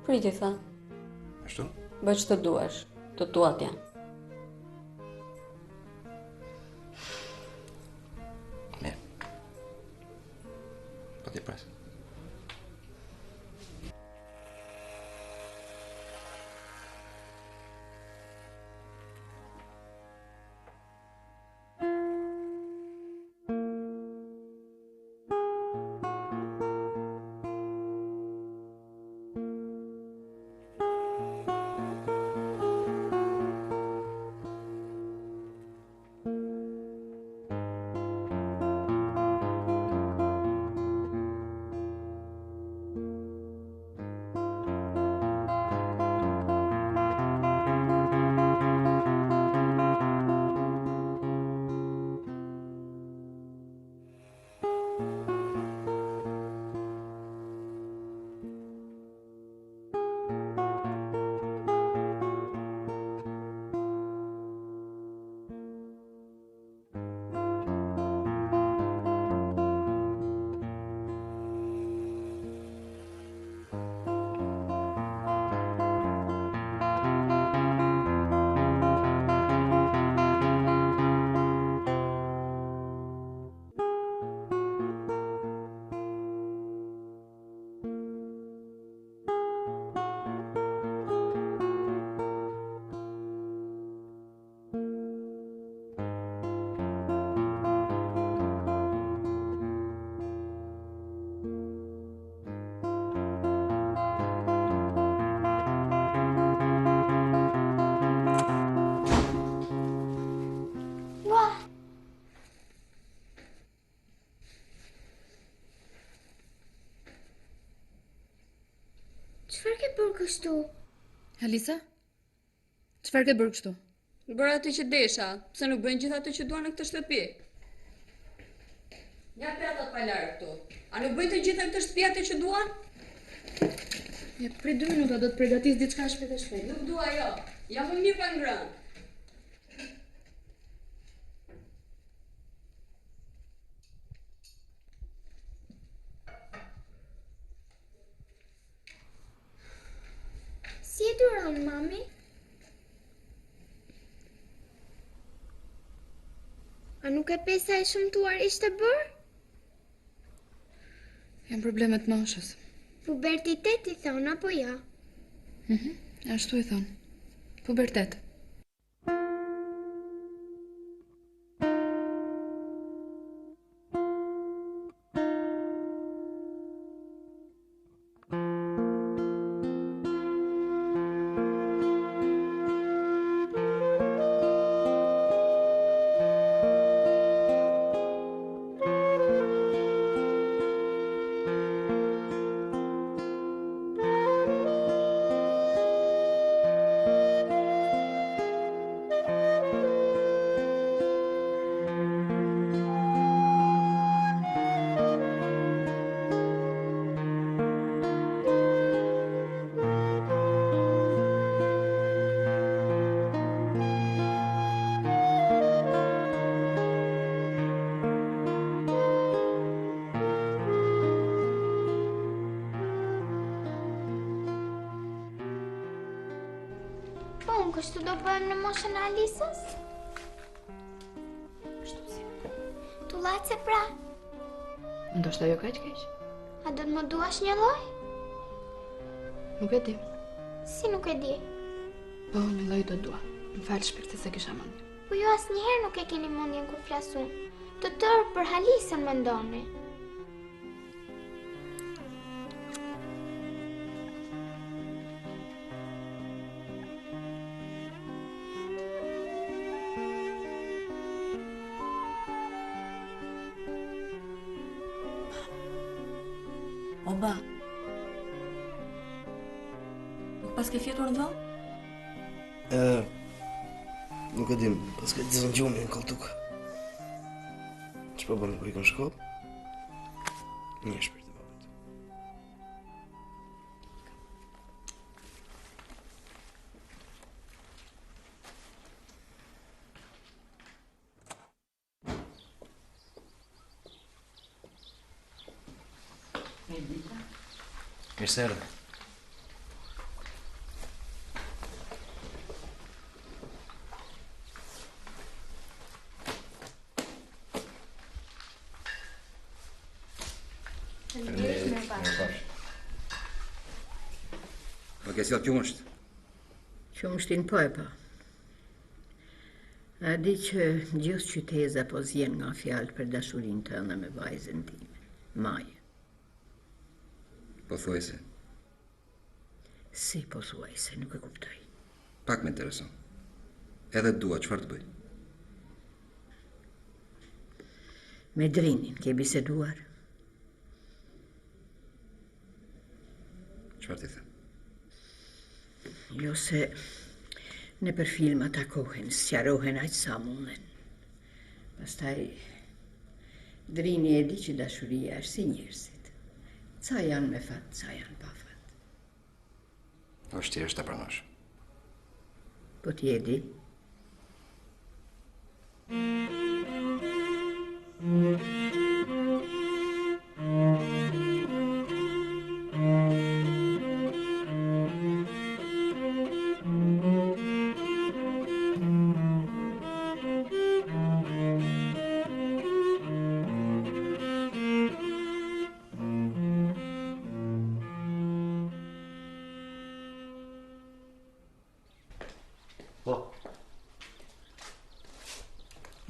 [SPEAKER 18] Priti tha.
[SPEAKER 5] Ashtu?
[SPEAKER 18] Bëj ç'të duash, të tuat janë.
[SPEAKER 5] Mirë. Po ti pres.
[SPEAKER 14] Çfarë ke bërë kështu?
[SPEAKER 15] Halisa? Çfarë ke bërë kështu?
[SPEAKER 18] Bëra atë që desha, pse nuk bëjnë gjithë atë që duan në këtë shtëpi? Ja petat pa larë këtu. A nuk bëjnë të gjitha këtë shtëpiate që duan?
[SPEAKER 15] Ja, prej 2 minuta do të përgatis diçka shpejt e shpejt.
[SPEAKER 18] Nuk dua jo. Jam më mirë pa ngrënë.
[SPEAKER 14] Si e duron, mami? A nuk e pesa e shëmtuar ishte bërë?
[SPEAKER 15] Janë problemet moshës.
[SPEAKER 14] Pubertitet i thonë, apo ja?
[SPEAKER 15] Ashtu i thonë. Pubertet.
[SPEAKER 14] Kështu do bëjmë në moshën e Alisës?
[SPEAKER 15] Kështu si.
[SPEAKER 14] Tullace pra.
[SPEAKER 15] Ndoshta jo kaq keq.
[SPEAKER 14] A do të më duash një lloj?
[SPEAKER 15] Nuk e di.
[SPEAKER 14] Si nuk e di?
[SPEAKER 15] Po, një lloj do dua. Më fal shpirt se kisha mend.
[SPEAKER 14] Po ju asnjëherë nuk e keni mendjen kur flasun. Të tërë për Alisën mendoni.
[SPEAKER 18] Oba. Nuk pas ke fjetur në dhëmë?
[SPEAKER 20] Nuk e dim, pas ke të zëngjumin në koltuk. Që po bënë kur i kënë shkollë? Një shpirt e babet.
[SPEAKER 2] Mirë se erdhe.
[SPEAKER 5] Po ke sjell qumësht?
[SPEAKER 17] Qumështin po e pa. A di që gjithë qyteza po zjen nga fjalë për dashurinë tënde me vajzën time, Maje.
[SPEAKER 5] Po thuaj se.
[SPEAKER 17] Si po thuaj se, nuk e kuptoj.
[SPEAKER 5] Pak më intereson. Edhe dua, çfarë të bëj?
[SPEAKER 17] Me Drinin ke biseduar?
[SPEAKER 5] Çfarë ti the?
[SPEAKER 17] Jo se në për filma takohen, sqarohen aq sa munden. Pastaj Drini e di që dashuria është si njerëzit. Ca janë me fat, ca janë pa fat.
[SPEAKER 5] Vështirë është ta pranosh.
[SPEAKER 17] Po ti e di?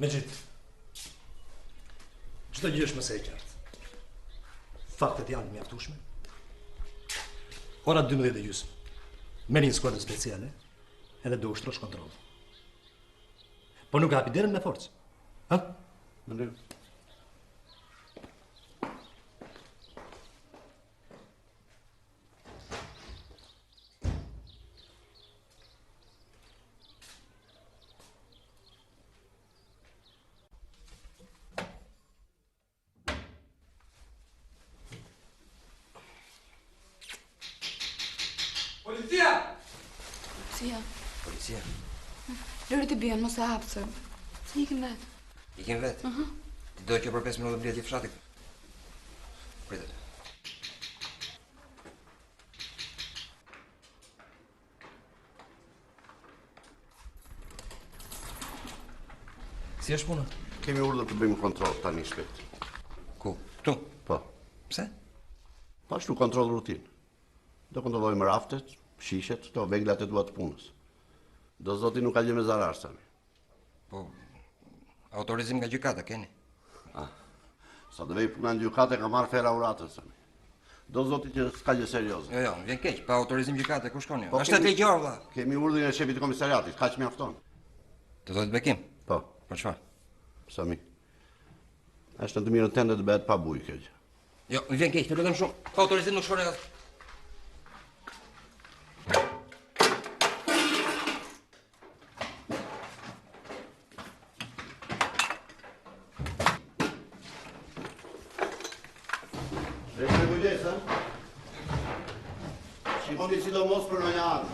[SPEAKER 12] Me gjithë, çdo gjë është më së qartë. Faktet janë mjaftueshme. Ora 12:30. Merri një skuadër speciale, edhe do ushtrosh kontroll. Po nuk hapi derën me forcë. Ha? Mendoj.
[SPEAKER 15] Policia.
[SPEAKER 5] Policia?
[SPEAKER 15] Lëri të bien, mos e hap se ikim vetë.
[SPEAKER 5] Ikim vetë? Ti do që për 5 minuta mbledh i fshati. Pritet. Si është puna?
[SPEAKER 3] Kemi urdhër të bëjmë kontroll tani shpejt.
[SPEAKER 5] Ku? Këtu?
[SPEAKER 3] Po.
[SPEAKER 5] Pse?
[SPEAKER 3] Pa ashtu kontroll rutinë. Do kontrollojmë raftet, shishet, këto veglat e dua të punës. Do zoti nuk ka gjë me zarar Sami.
[SPEAKER 5] Po, autorizim nga gjykata keni?
[SPEAKER 3] Sa të vej puna në gjykate ka marrë fera uratën Sami. Do zoti që s'ka gjë serioze.
[SPEAKER 5] Jo, vjen keq, pa autorizim gjykate ku shkon ju? Është ligjor vlla.
[SPEAKER 3] Kemi urdhrin e shefit të komisariatit, kaq mjafton.
[SPEAKER 5] Të thotë bekim?
[SPEAKER 3] Po.
[SPEAKER 5] Për çfarë?
[SPEAKER 3] Sami. Është në të mirën tende të bëhet pa bujë kjo gjë.
[SPEAKER 5] Jo, vjen keq, të lutem shumë. Pa autorizim nuk shkon edhe.
[SPEAKER 3] Shikoni sidomos për në një anë.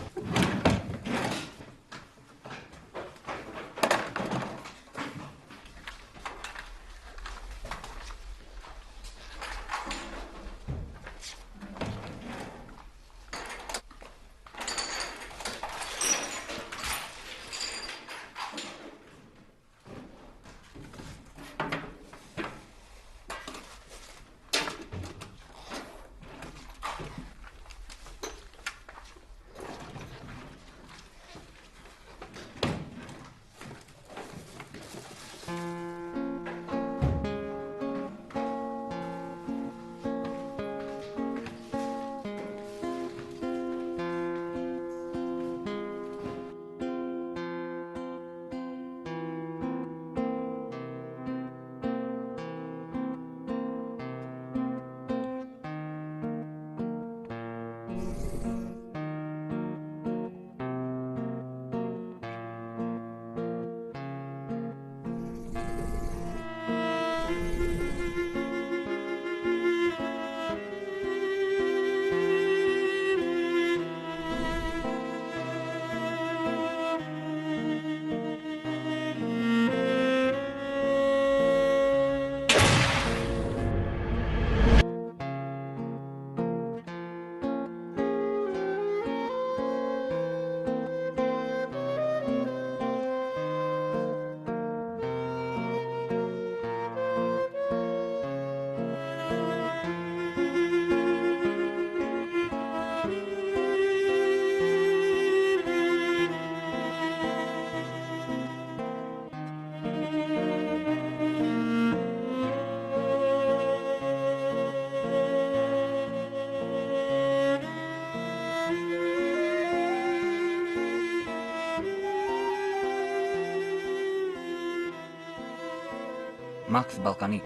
[SPEAKER 2] Max Balkanik.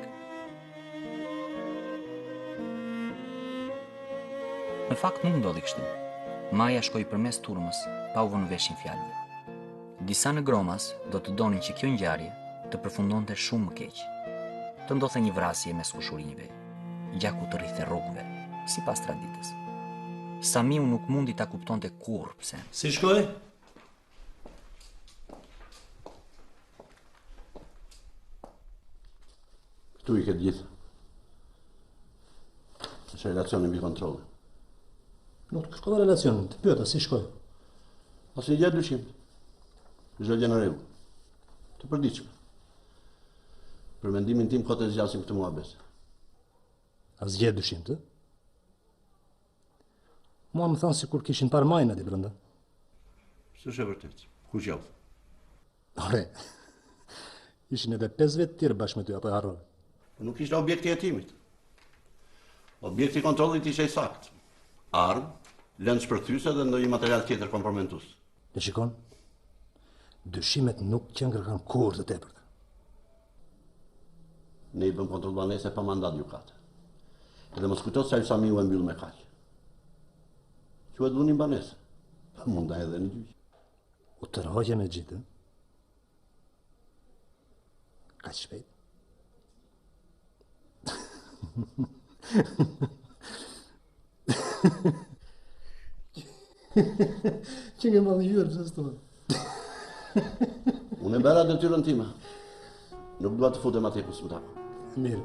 [SPEAKER 2] Në fakt nuk ndodhi kështu. Maja shkoi përmes turmës, pa u vënë veshin fjalëve. Disa në Gromas do të donin që kjo ngjarje të përfundonte shumë më keq. Të ndodhte një vrasje mes kushurive, gjaku të rrithë rrugëve, sipas traditës. Samiu nuk mundi ta kuptonte kurrë pse.
[SPEAKER 12] Si shkoi?
[SPEAKER 3] Këtu i këtë gjithë. Është relacioni mbi kontrollin.
[SPEAKER 12] Nuk të shkova relacionin, të pyeta si shkoi.
[SPEAKER 3] Asnjë gjë dyshim. Çdo gjë në rregull. Të përditshme. Për mendimin tim kote zgjasim këtë muhabet.
[SPEAKER 12] Asgjë dyshim të? Mua më thanë si kur kishin parë majnë ati brenda.
[SPEAKER 3] S'është e vërtet. Ku qoftë?
[SPEAKER 12] Ore, ishin edhe 5 vetë tjerë bashkë me ty, apo e harrove?
[SPEAKER 3] Nuk ishte objekti e hetimit. Objekti i kontrollit ishte i saktë. Armë, lëndë shpërthyese dhe ndonjë material tjetër kompromentues.
[SPEAKER 12] E shikon? Dyshimet nuk që ngërkan kur të tepërta.
[SPEAKER 3] Ne i bëm kontroll banese pa mandat gjykate. Edhe mos kujto se ai Samiu e mbyll me kaq. Quhet dhunim banese. Pa munda edhe në gjyq.
[SPEAKER 12] U tërhoqe me gjithë. Kaq shpejt.
[SPEAKER 21] Që nge më dhjurë, që s'to.
[SPEAKER 3] Unë e bera detyrën time. Nuk dua të futem atje ku s'më tako.
[SPEAKER 21] Mirë.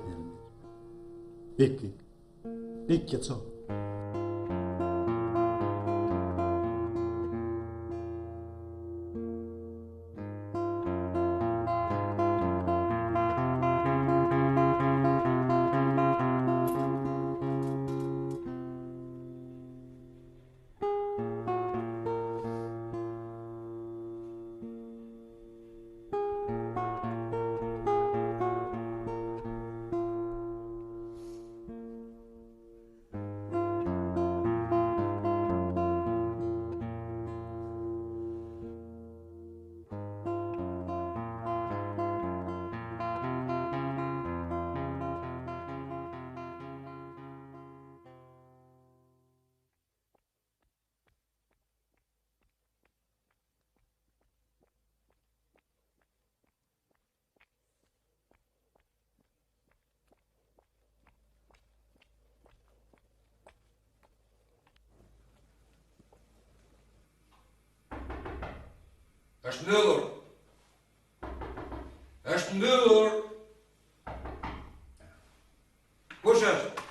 [SPEAKER 21] Ik, qetëso.
[SPEAKER 5] Është mbyllur. Është mbyllur. Kush është?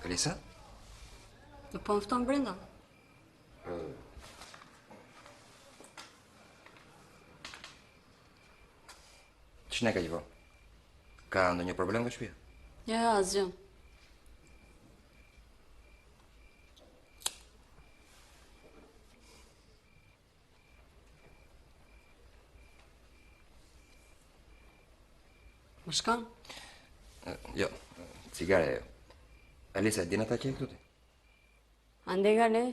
[SPEAKER 5] Alisa?
[SPEAKER 18] Nuk po më fton brenda.
[SPEAKER 5] Ç'ne ka qenë? Ka ndonjë problem me shtëpia?
[SPEAKER 18] Ja, asgjë. Më shkon?
[SPEAKER 5] Jo, cigare jo. Alisa, din ata që e këtu ti?
[SPEAKER 18] Ande nga ne,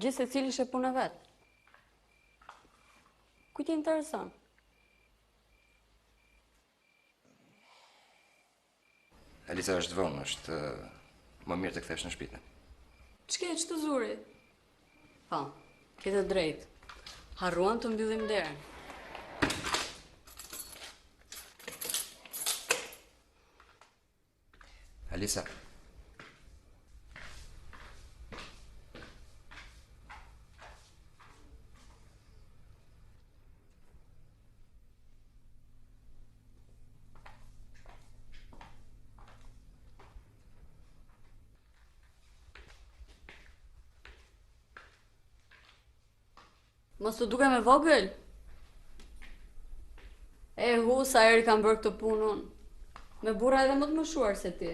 [SPEAKER 18] gjithë se cili shë puna vetë. Ku ti intereson?
[SPEAKER 5] Alisa është vonë, është më mirë të kthesh në shtëpi.
[SPEAKER 18] Ç'ke që të zuri? Po, ke të drejtë. Harruan të mbyllim derën.
[SPEAKER 5] Alisa.
[SPEAKER 18] Mos të duke me vogël. E hu, sa eri kam bërë këtë punën. Me burra edhe më të mëshuar se ti.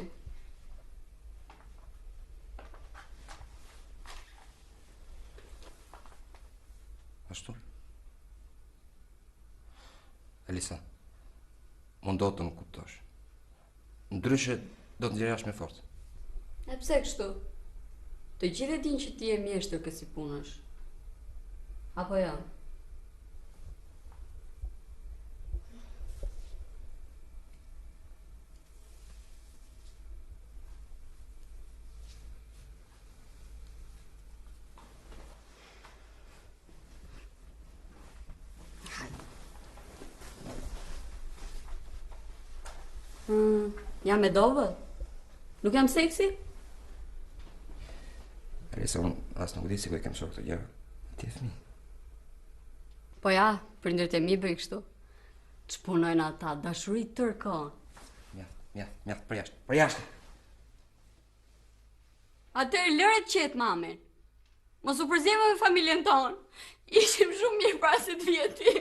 [SPEAKER 5] Ashtu? Alisa, mundo të më kuptosh. Ndryshe do të nxjerrash me forcë.
[SPEAKER 18] E pse kështu? Të gjithë e din që ti e mjeshtër kësi punësh. Apo jo? Jam me dovë? Nuk jam seksi?
[SPEAKER 5] Alisa, unë asë nuk di si ku e kem shok të gjërë. Ti e fëmijë.
[SPEAKER 18] Po ja, prindërit e mi bëj kështu. Ç'punojnë ata, dashuri tërë kohën.
[SPEAKER 5] Mjaft, për jashtë, për jashtë.
[SPEAKER 18] Atëherë lëre të qetë mamin. Mos u përzjema me familjen tonë. Ishim shumë mirë para se të vije ti.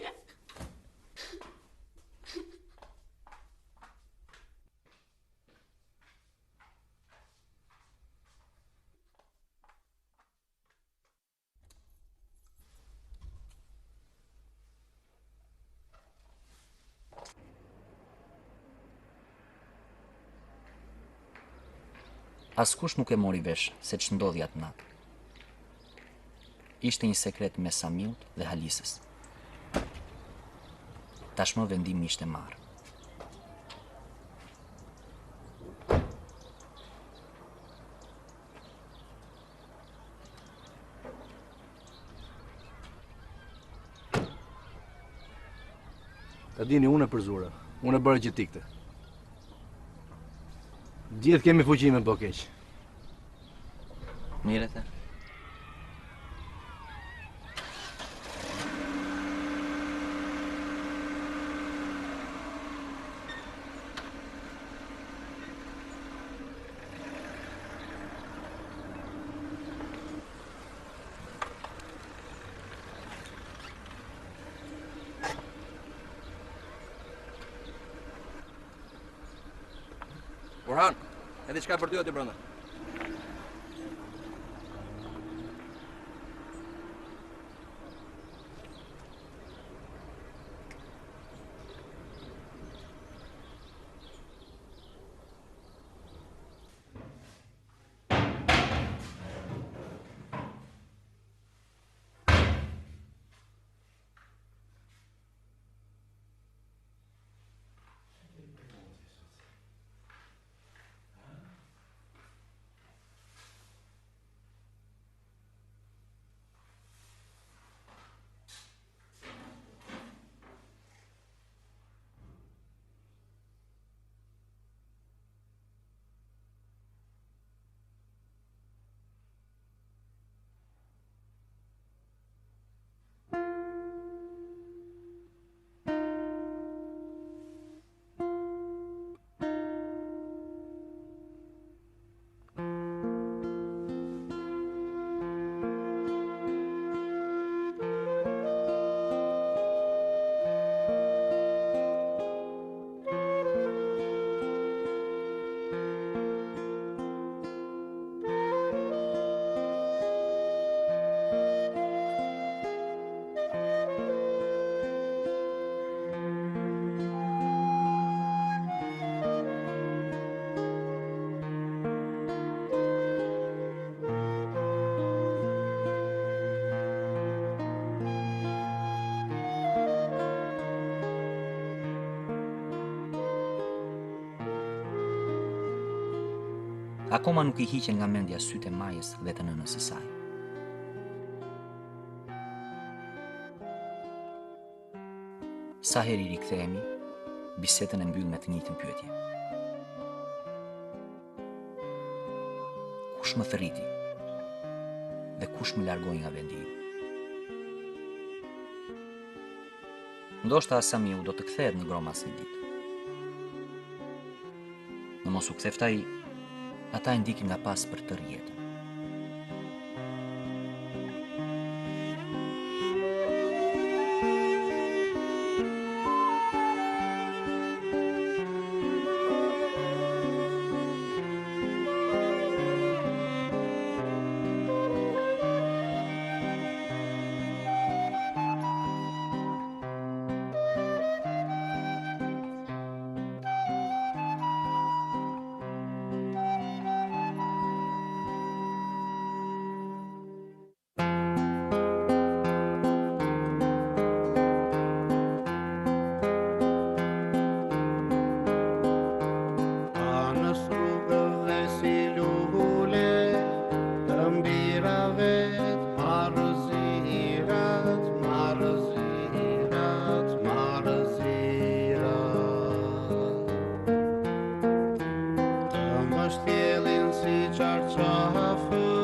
[SPEAKER 2] Askush nuk e mori vesh se ç'ndodhi atë natë. Ishte një sekret mes Samiut dhe Halisës. Tashmë vendimi ishte marrë.
[SPEAKER 7] Ta dini, unë e përzura. Unë e bërë që tikte. Gjithë kemi fuqime po keq.
[SPEAKER 2] Mire the.
[SPEAKER 5] Burhan, e diçka për ty aty brenda.
[SPEAKER 2] Akoma nuk I hiqen nga mendja sytë e Majës dhe të nënës së saj. Sa herë I rikthehemi, bisedën e mbyll me të njëjtën pyetje. Kush më thërriti? Dhe kush më largoi nga vendi im? Ndoshta Samiu do të kthehet në Gromas një ditë. Në mos u ktheft ai, ata e ndikin nga pas për tërë jetën.
[SPEAKER 4] Më shtjellin si qarqafë